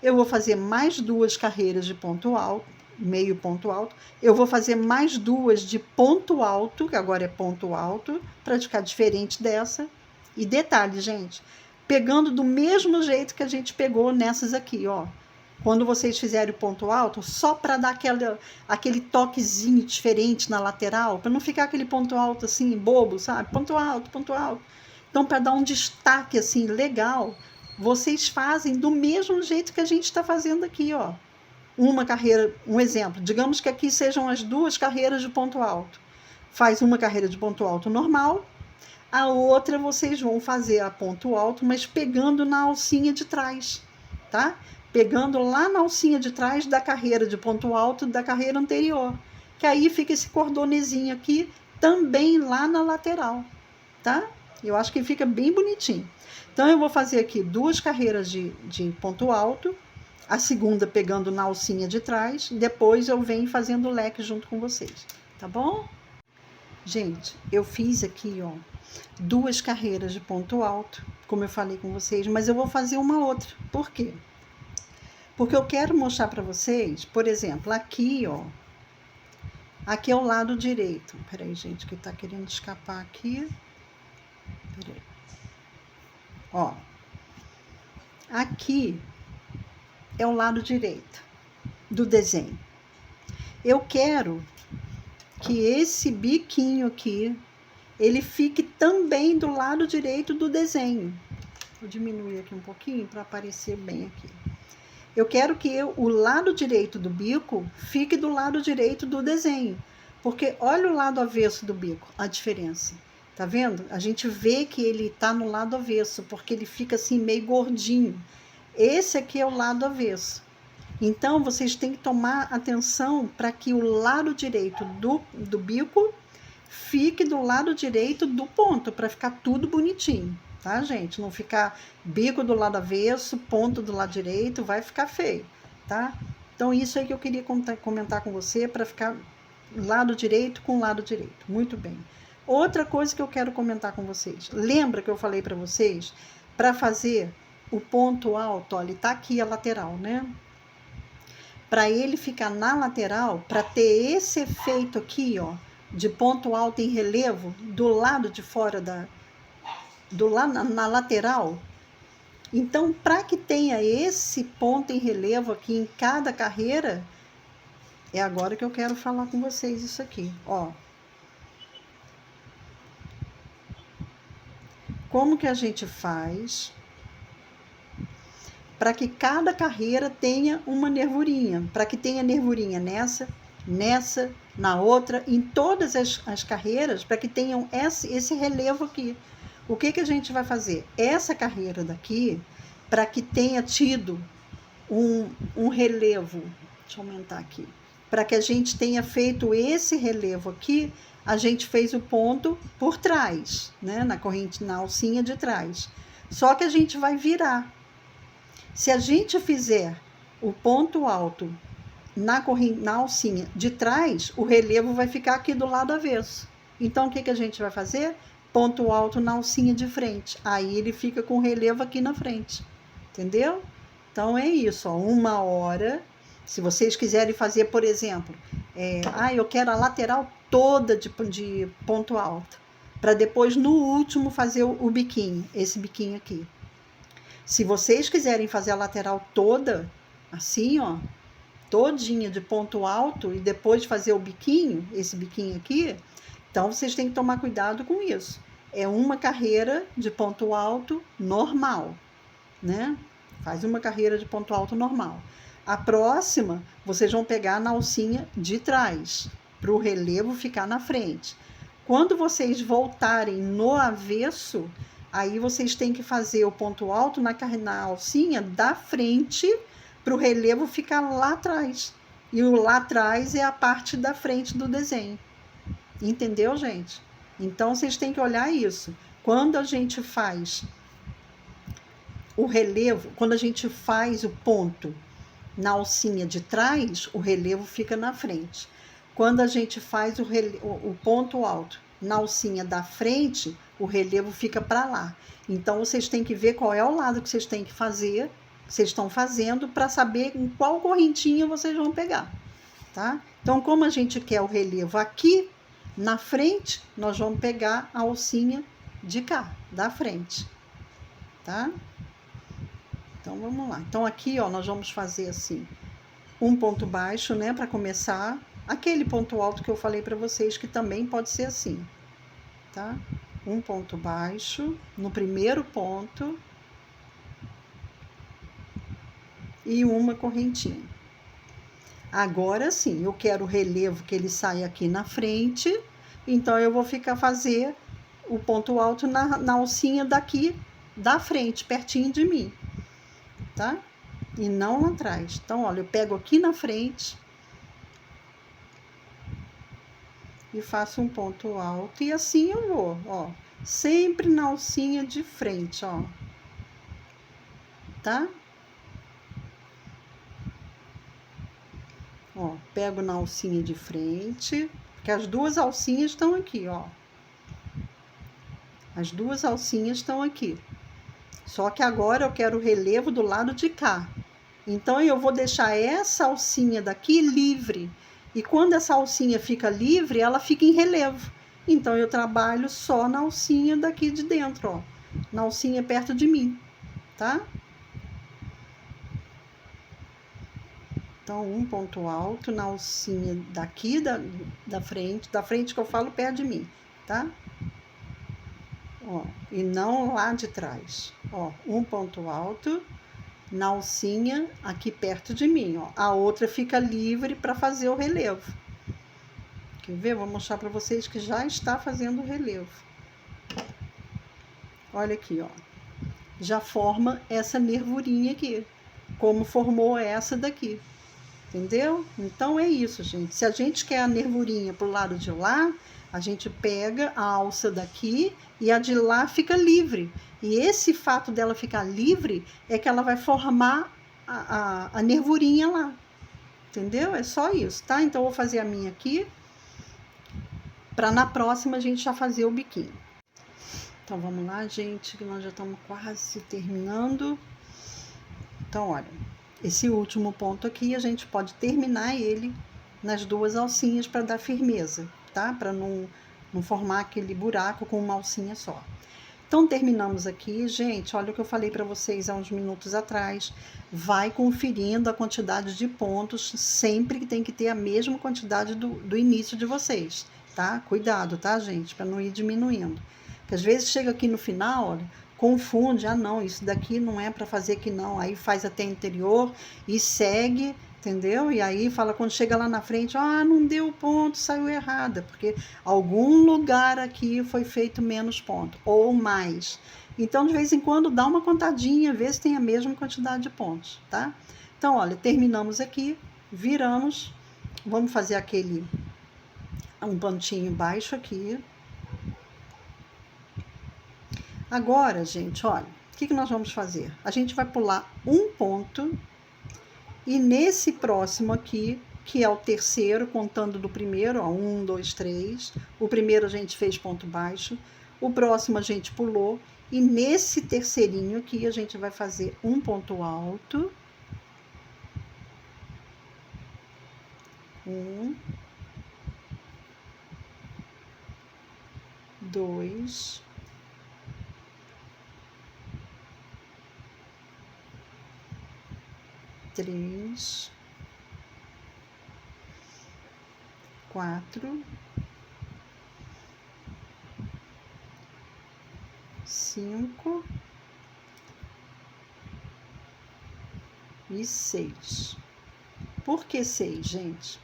eu vou fazer mais 2 carreiras de ponto alto, meio ponto alto, eu vou fazer mais 2 de ponto alto, que agora é ponto alto, para ficar diferente dessa. E detalhe, gente, pegando do mesmo jeito que a gente pegou nessas aqui, ó. Quando vocês fizerem o ponto alto, só para dar aquele toquezinho diferente na lateral, para não ficar aquele ponto alto assim, bobo, sabe? Ponto alto, ponto alto. Então, para dar um destaque assim, legal, vocês fazem do mesmo jeito que a gente está fazendo aqui, ó. Uma carreira, um exemplo, digamos que aqui sejam as 2 carreiras de ponto alto. Faz uma carreira de ponto alto normal, a outra vocês vão fazer a ponto alto, mas pegando na alcinha de trás, tá? Pegando lá na alcinha de trás da carreira de ponto alto da carreira anterior. Que aí fica esse cordonezinho aqui, também lá na lateral, tá? Eu acho que fica bem bonitinho. Então, eu vou fazer aqui 2 carreiras de ponto alto, a segunda pegando na alcinha de trás, depois eu venho fazendo o leque junto com vocês, tá bom? Gente, eu fiz aqui, ó, 2 carreiras de ponto alto, como eu falei com vocês, mas eu vou fazer uma outra. Por quê? Porque eu quero mostrar para vocês, por exemplo, aqui, ó, aqui é o lado direito. Peraí, gente, que tá querendo escapar aqui. Peraí. Ó, aqui é o lado direito do desenho. Eu quero que esse biquinho aqui, ele fique também do lado direito do desenho. Vou diminuir aqui um pouquinho para aparecer bem aqui. Eu quero que o lado direito do bico fique do lado direito do desenho. Porque olha o lado avesso do bico, a diferença. Tá vendo? A gente vê que ele tá no lado avesso, porque ele fica assim meio gordinho. Esse aqui é o lado avesso. Então, vocês têm que tomar atenção para que o lado direito do bico fique do lado direito do ponto, para ficar tudo bonitinho, tá, gente? Não ficar bico do lado avesso, ponto do lado direito, vai ficar feio, tá? Então, isso aí que eu queria comentar com você, para ficar lado direito com lado direito. Muito bem. Outra coisa que eu quero comentar com vocês. Lembra que eu falei para vocês, para fazer o ponto alto, olha, tá aqui a lateral, né? Para ele ficar na lateral, para ter esse efeito aqui, ó, de ponto alto em relevo, do lado de fora na lateral. Então, para que tenha esse ponto em relevo aqui em cada carreira, é agora que eu quero falar com vocês isso aqui, ó. Como que a gente faz para que cada carreira tenha uma nervurinha, para que tenha nervurinha nessa, na outra, em todas as carreiras, para que tenham esse relevo aqui. O que a gente vai fazer? Essa carreira daqui, para que tenha tido um relevo, deixa eu aumentar aqui, para que a gente tenha feito esse relevo aqui, a gente fez o ponto por trás, né, na corrente, na alcinha de trás. Só que a gente vai virar. Se a gente fizer o ponto alto na alcinha de trás, o relevo vai ficar aqui do lado avesso. Então, o que a gente vai fazer? Ponto alto na alcinha de frente. Aí ele fica com o relevo aqui na frente. Entendeu? Então, é isso. Ó, 1 hora. Se vocês quiserem fazer, por exemplo, eu quero a lateral toda de ponto alto. Para depois, no último, fazer o biquinho. Esse biquinho aqui. Se vocês quiserem fazer a lateral toda, assim, ó, todinha de ponto alto, e depois fazer o biquinho, esse biquinho aqui, então vocês têm que tomar cuidado com isso. É uma carreira de ponto alto normal. né? Faz uma carreira de ponto alto normal. A próxima, vocês vão pegar na alcinha de trás, para o relevo ficar na frente. Quando vocês voltarem no avesso, aí vocês têm que fazer o ponto alto na alcinha da frente, para o relevo ficar lá atrás. E o lá atrás é a parte da frente do desenho. Entendeu, gente? Então, vocês têm que olhar isso. Quando a gente faz o relevo, quando a gente faz o ponto na alcinha de trás, o relevo fica na frente. Quando a gente faz o ponto alto na alcinha da frente, o relevo fica para lá. Então, vocês têm que ver qual é o lado que vocês têm que fazer, que vocês estão fazendo, para saber em qual correntinha vocês vão pegar, tá? Então, como a gente quer o relevo aqui na frente, nós vamos pegar a alcinha de cá, da frente, tá? Então, vamos lá. Então, aqui, ó, nós vamos fazer assim, um ponto baixo, né, para começar. Aquele ponto alto que eu falei para vocês, que também pode ser assim, tá? Um ponto baixo no primeiro ponto e uma correntinha. Agora sim, eu quero o relevo que ele saia aqui na frente, então eu vou fazer o ponto alto na alcinha daqui da frente, pertinho de mim, tá? E não lá atrás. Então, olha, eu pego aqui na frente e faço um ponto alto, e assim eu vou, ó, sempre na alcinha de frente, ó, tá? Ó, pego na alcinha de frente, que as duas alcinhas estão aqui, ó. As duas alcinhas estão aqui. Só que agora eu quero o relevo do lado de cá. Então, eu vou deixar essa alcinha daqui livre. E quando essa alcinha fica livre, ela fica em relevo. Então, eu trabalho só na alcinha daqui de dentro, ó. Na alcinha perto de mim, tá? Então, um ponto alto na alcinha daqui da frente que eu falo perto de mim, tá? Ó, e não lá de trás. Ó, um ponto alto na alcinha aqui perto de mim, ó. A outra fica livre para fazer o relevo. Quer ver? Vou mostrar para vocês que já está fazendo o relevo. Olha aqui, ó. Já forma essa nervurinha aqui, como formou essa daqui. Entendeu? Então é isso, gente. Se a gente quer a nervurinha pro lado de lá, a gente pega a alça daqui e a de lá fica livre. E esse fato dela ficar livre é que ela vai formar a nervurinha lá. Entendeu? É só isso, tá? Então, eu vou fazer a minha aqui, para na próxima a gente já fazer o biquinho. Então, vamos lá, gente, que nós já estamos quase terminando. Então, olha, esse último ponto aqui, a gente pode terminar ele nas duas alcinhas para dar firmeza, tá? Para não formar aquele buraco com uma alcinha só. Então, terminamos aqui, gente. Olha o que eu falei para vocês há uns minutos atrás. Vai conferindo a quantidade de pontos, sempre que tem que ter a mesma quantidade do início de vocês, tá? Cuidado, tá, gente? Para não ir diminuindo. Porque às vezes chega aqui no final, olha, confunde, não, isso daqui não é para fazer aqui não, aí faz até interior e segue, entendeu? E aí fala, quando chega lá na frente, não deu ponto, saiu errada, porque algum lugar aqui foi feito menos ponto, ou mais. Então, de vez em quando, dá uma contadinha, vê se tem a mesma quantidade de pontos, tá? Então, olha, terminamos aqui, viramos, vamos fazer um pontinho baixo aqui. Agora, gente, olha, o que nós vamos fazer? A gente vai pular um ponto e nesse próximo aqui, que é o terceiro, contando do primeiro, ó, 1, 2, 3. O primeiro a gente fez ponto baixo, o próximo a gente pulou e nesse terceirinho aqui a gente vai fazer um ponto alto. 1, 2, 3, 4, 5, e 6. Por que 6, gente?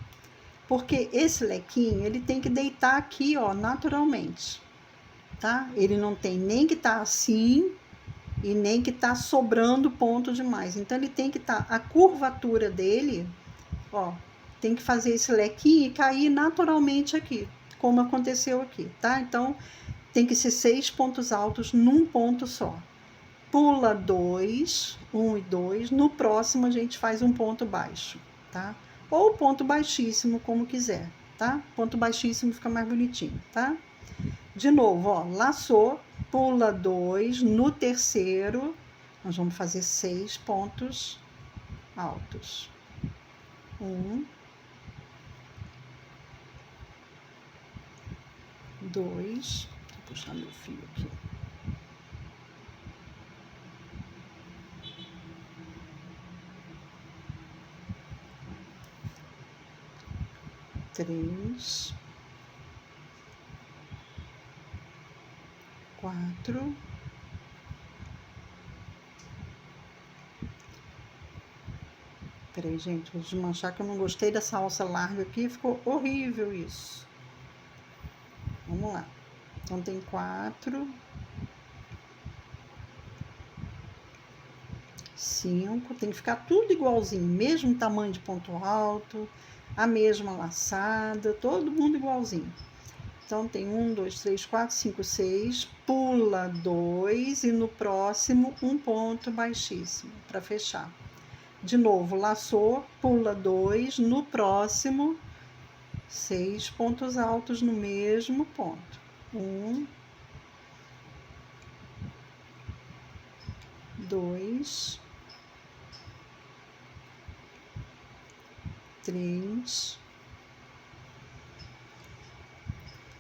Porque esse lequinho, ele tem que deitar aqui, ó, naturalmente, tá? Ele não tem nem que estar assim e nem que tá sobrando ponto demais. Então, ele tem que estar, a curvatura dele, ó, tem que fazer esse lequinho e cair naturalmente aqui, como aconteceu aqui, tá? Então, tem que ser 6 pontos altos num ponto só. Pula 2, 1 e 2, no próximo a gente faz um ponto baixo, tá? Ou ponto baixíssimo, como quiser, tá? Ponto baixíssimo fica mais bonitinho, tá? De novo, ó, laçou, pula 2, no terceiro, nós vamos fazer 6 pontos altos. 1, 2, vou puxar meu fio aqui. 3, 4, 3, gente, vou desmanchar que eu não gostei dessa alça larga aqui, ficou horrível isso. Vamos lá. Então, tem 4, 5, tem que ficar tudo igualzinho, mesmo tamanho de ponto alto, a mesma laçada, todo mundo igualzinho. Então, tem 1, 2, 3, 4, 5, 6, pula 2 e no próximo um ponto baixíssimo para fechar. De novo, laçou, pula 2, no próximo 6 pontos altos no mesmo ponto. 1, 2, 3,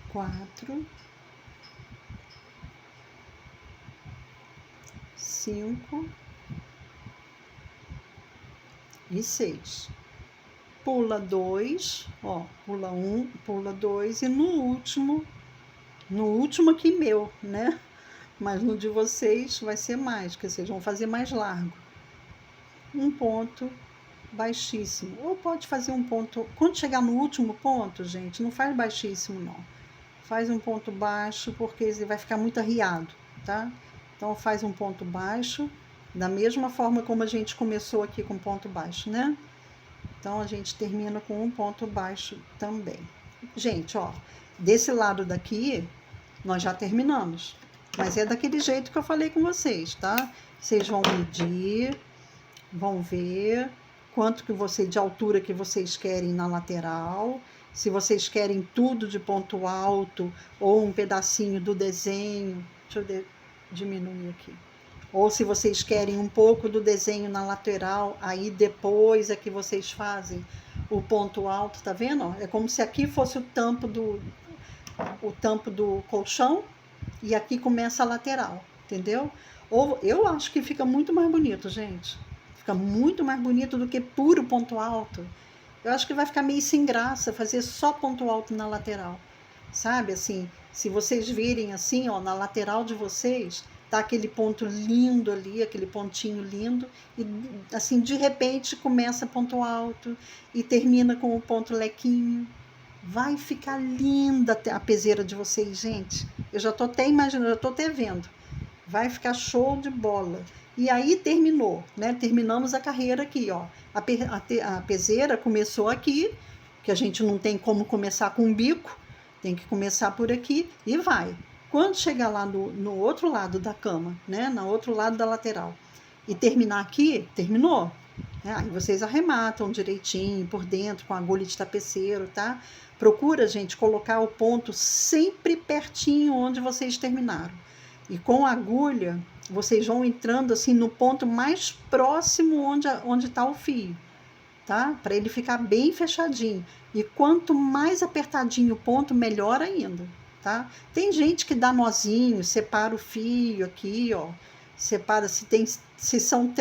4, 5 e 6. Pula 2, ó, pula 1, pula 2 e no último aqui meu, né? Mas no de vocês vai ser mais, porque vocês vão fazer mais largo. Um ponto baixíssimo. Ou pode fazer um ponto, quando chegar no último ponto, gente, não faz baixíssimo não. Faz um ponto baixo, porque ele vai ficar muito arriado, tá? Então, faz um ponto baixo, da mesma forma como a gente começou aqui com ponto baixo, né? Então, a gente termina com um ponto baixo também. Gente, ó, desse lado daqui, nós já terminamos. Mas é daquele jeito que eu falei com vocês, tá? Vocês vão medir, vão ver quanto que de altura que vocês querem na lateral. Se vocês querem tudo de ponto alto ou um pedacinho do desenho, deixa eu diminuir aqui. Ou se vocês querem um pouco do desenho na lateral, aí depois é que vocês fazem o ponto alto, tá vendo? É como se aqui fosse o tampo do colchão e aqui começa a lateral, entendeu? Ou eu acho que fica muito mais bonito, gente. Fica muito mais bonito do que puro ponto alto. Eu acho que vai ficar meio sem graça fazer só ponto alto na lateral, sabe? Assim, se vocês virem assim, ó, na lateral de vocês, tá aquele ponto lindo ali, aquele pontinho lindo, e assim, de repente começa ponto alto e termina com o ponto lequinho. Vai ficar linda a peseira de vocês, gente. Eu já tô até imaginando, já tô até vendo. Vai ficar show de bola. E aí terminou, né? Terminamos a carreira aqui, ó. A peseira começou aqui, que a gente não tem como começar com um bico, tem que começar por aqui e vai. Quando chegar lá no outro lado da cama, né? No outro lado da lateral, e terminar aqui, terminou. Né? Aí vocês arrematam direitinho por dentro com agulha de tapeceiro, tá? Procura, gente, colocar o ponto sempre pertinho onde vocês terminaram. E com a agulha, vocês vão entrando assim no ponto mais próximo onde está o fio, tá? Para ele ficar bem fechadinho. E quanto mais apertadinho o ponto, melhor ainda, tá? Tem gente que dá nozinho, separa o fio aqui, ó. Separa, se são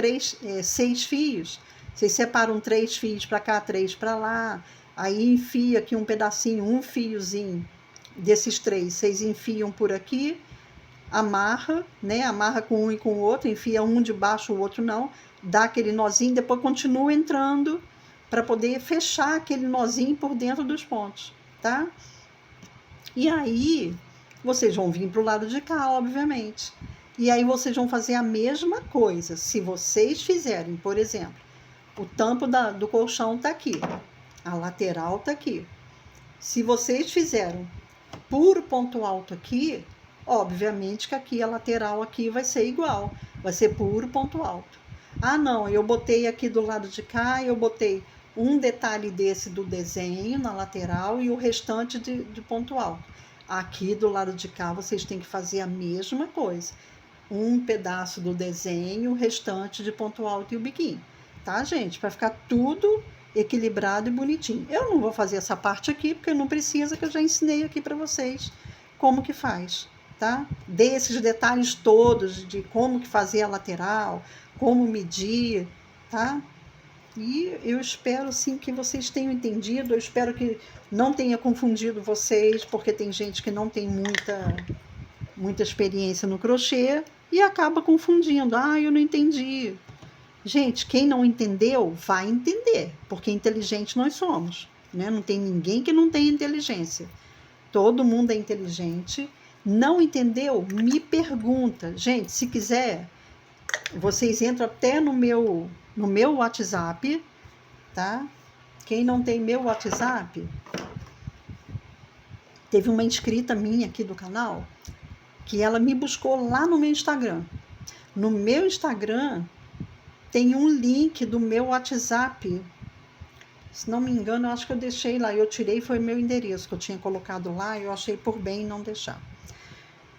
6 fios, vocês separam 3 fios para cá, 3 para lá. Aí enfia aqui um pedacinho, um fiozinho desses 3, vocês enfiam por aqui, amarra, né? Amarra com um e com o outro, enfia um de baixo, o outro não. dá aquele nozinho, depois continua entrando para poder fechar aquele nozinho por dentro dos pontos, tá? E aí, vocês vão vir para o lado de cá, obviamente. E aí vocês vão fazer a mesma coisa. Se vocês fizerem, por exemplo, o tampo do colchão tá aqui, a lateral tá aqui. Se vocês fizeram puro ponto alto aqui, obviamente que aqui a lateral aqui vai ser igual, vai ser puro ponto alto. Ah, não, eu botei aqui do lado de cá, eu botei um detalhe desse do desenho na lateral e o restante de ponto alto. Aqui do lado de cá vocês têm que fazer a mesma coisa. Um pedaço do desenho, o restante de ponto alto e o biquinho. Tá, gente? Para ficar tudo equilibrado e bonitinho. Eu não vou fazer essa parte aqui, porque não precisa, que eu já ensinei aqui para vocês como que faz, tá? Desses detalhes todos de como que fazer a lateral, como medir, tá? E eu espero, sim, que vocês tenham entendido. Eu espero que não tenha confundido vocês, porque tem gente que não tem muita experiência no crochê e acaba confundindo. Ah, eu não entendi. Gente, quem não entendeu, vai entender, porque inteligente nós somos, né? Não tem ninguém que não tenha inteligência. Todo mundo é inteligente. Não entendeu? Me pergunta. Gente, se quiser, vocês entram até no meu WhatsApp, tá? Quem não tem meu WhatsApp, teve uma inscrita minha aqui do canal, que ela me buscou lá no meu Instagram. No meu Instagram tem um link do meu WhatsApp. Se não me engano, eu acho que eu deixei lá. Eu tirei, foi meu endereço que eu tinha colocado lá. Eu achei por bem não deixar.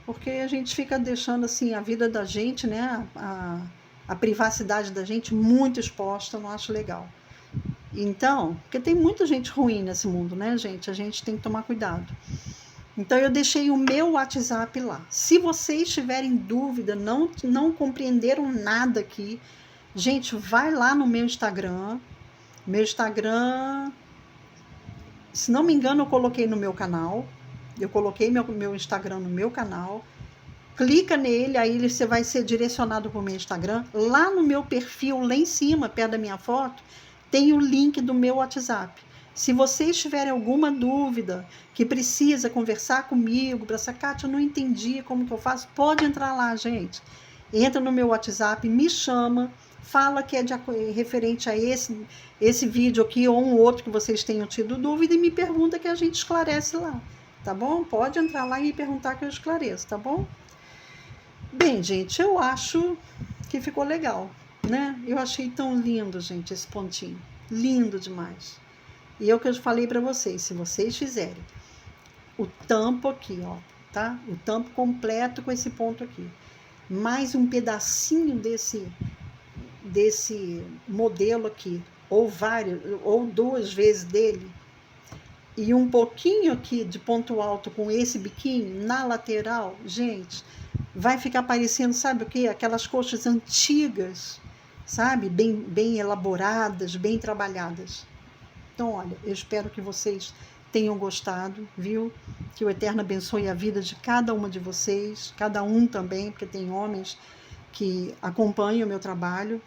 Porque a gente fica deixando assim a vida da gente, né? A privacidade da gente muito exposta, eu não acho legal. Então, porque tem muita gente ruim nesse mundo, né, gente? A gente tem que tomar cuidado. Então, eu deixei o meu WhatsApp lá. Se vocês tiverem dúvida, não compreenderam nada aqui, gente, vai lá no meu Instagram. Meu Instagram, se não me engano, eu coloquei no meu canal. Eu coloquei meu Instagram no meu canal. Clica nele, aí você vai ser direcionado para o meu Instagram. Lá no meu perfil, lá em cima, perto da minha foto, tem o link do meu WhatsApp. Se vocês tiverem alguma dúvida, que precisa conversar comigo, para essa Kátia, eu não entendi como que eu faço, pode entrar lá, gente. Entra no meu WhatsApp, me chama, fala que é referente a esse vídeo aqui ou um outro que vocês tenham tido dúvida e me pergunta, que a gente esclarece lá, tá bom? Pode entrar lá e me perguntar que eu esclareço, tá bom? Bem, gente, eu acho que ficou legal, né? Eu achei tão lindo, gente, esse pontinho. Lindo demais. E é o que eu falei para vocês, se vocês fizerem o tampo aqui, ó, tá? O tampo completo com esse ponto aqui. Mais um pedacinho desse modelo aqui, ou vários, ou 2 vezes dele, e um pouquinho aqui de ponto alto com esse biquinho na lateral, gente, vai ficar parecendo, sabe o quê? Aquelas coxas antigas, sabe? Bem elaboradas, bem trabalhadas. Então, olha, eu espero que vocês tenham gostado, viu? Que o Eterno abençoe a vida de cada uma de vocês, cada um também, porque tem homens que acompanham o meu trabalho.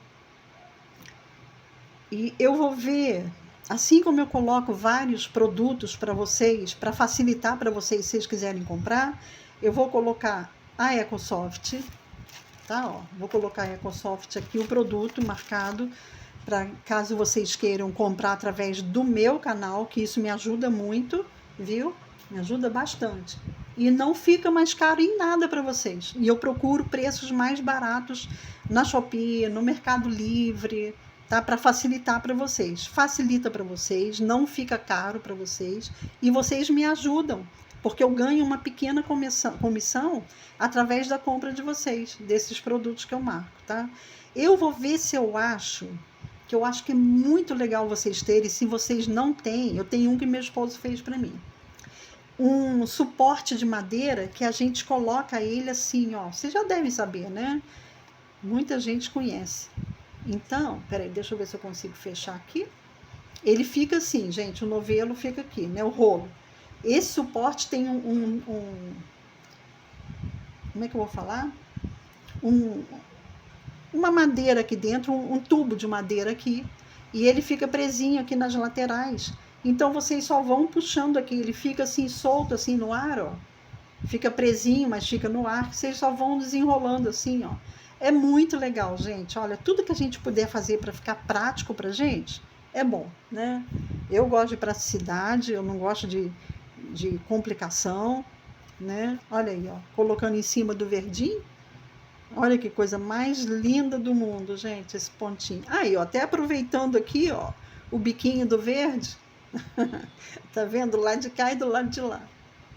E eu vou ver, assim como eu coloco vários produtos para vocês, para facilitar para vocês, se vocês quiserem comprar, eu vou colocar a EcoSoft, tá? Ó, vou colocar a EcoSoft aqui, o produto marcado, para caso vocês queiram comprar através do meu canal, que isso me ajuda muito, viu? Me ajuda bastante. E não fica mais caro em nada para vocês. E eu procuro preços mais baratos na Shopee, no Mercado Livre, tá? Para facilitar para vocês. Facilita para vocês, não fica caro para vocês e vocês me ajudam, porque eu ganho uma pequena comissão através da compra de vocês, desses produtos que eu marco, tá? Eu vou ver se eu acho que é muito legal vocês terem. Se vocês não têm, eu tenho um que meu esposo fez para mim. Um suporte de madeira que a gente coloca ele assim, ó. Vocês já devem saber, né? Muita gente conhece. Então, peraí, deixa eu ver se eu consigo fechar aqui. Ele fica assim, gente, o novelo fica aqui, né? O rolo. Esse suporte tem como é que eu vou falar? uma madeira aqui dentro, um tubo de madeira aqui, e ele fica presinho aqui nas laterais. Então vocês só vão puxando aqui, ele fica assim solto assim no ar, ó. Fica presinho, mas fica no ar, vocês só vão desenrolando assim, ó. É muito legal, gente. Olha, tudo que a gente puder fazer para ficar prático pra gente, é bom, né? Eu gosto de praticidade, eu não gosto de complicação, né? Olha aí, ó, colocando em cima do verdinho. Olha que coisa mais linda do mundo, gente, esse pontinho. Aí, ó, até aproveitando aqui, ó, o biquinho do verde. Tá vendo? Do lado de cá e do lado de lá.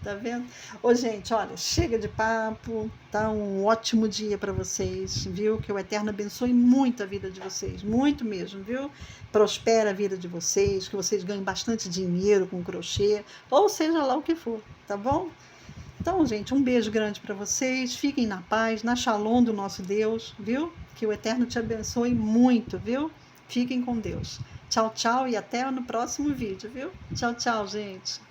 Tá vendo? Ô, gente, olha, chega de papo, tá? Um ótimo dia para vocês, viu? Que o Eterno abençoe muito a vida de vocês, muito mesmo, viu? Prospera a vida de vocês, que vocês ganhem bastante dinheiro com crochê, ou seja lá o que for, tá bom? Então, gente, um beijo grande para vocês, fiquem na paz, na Shalom do nosso Deus, viu? Que o Eterno te abençoe muito, viu? Fiquem com Deus. Tchau, tchau e até no próximo vídeo, viu? Tchau, tchau, gente.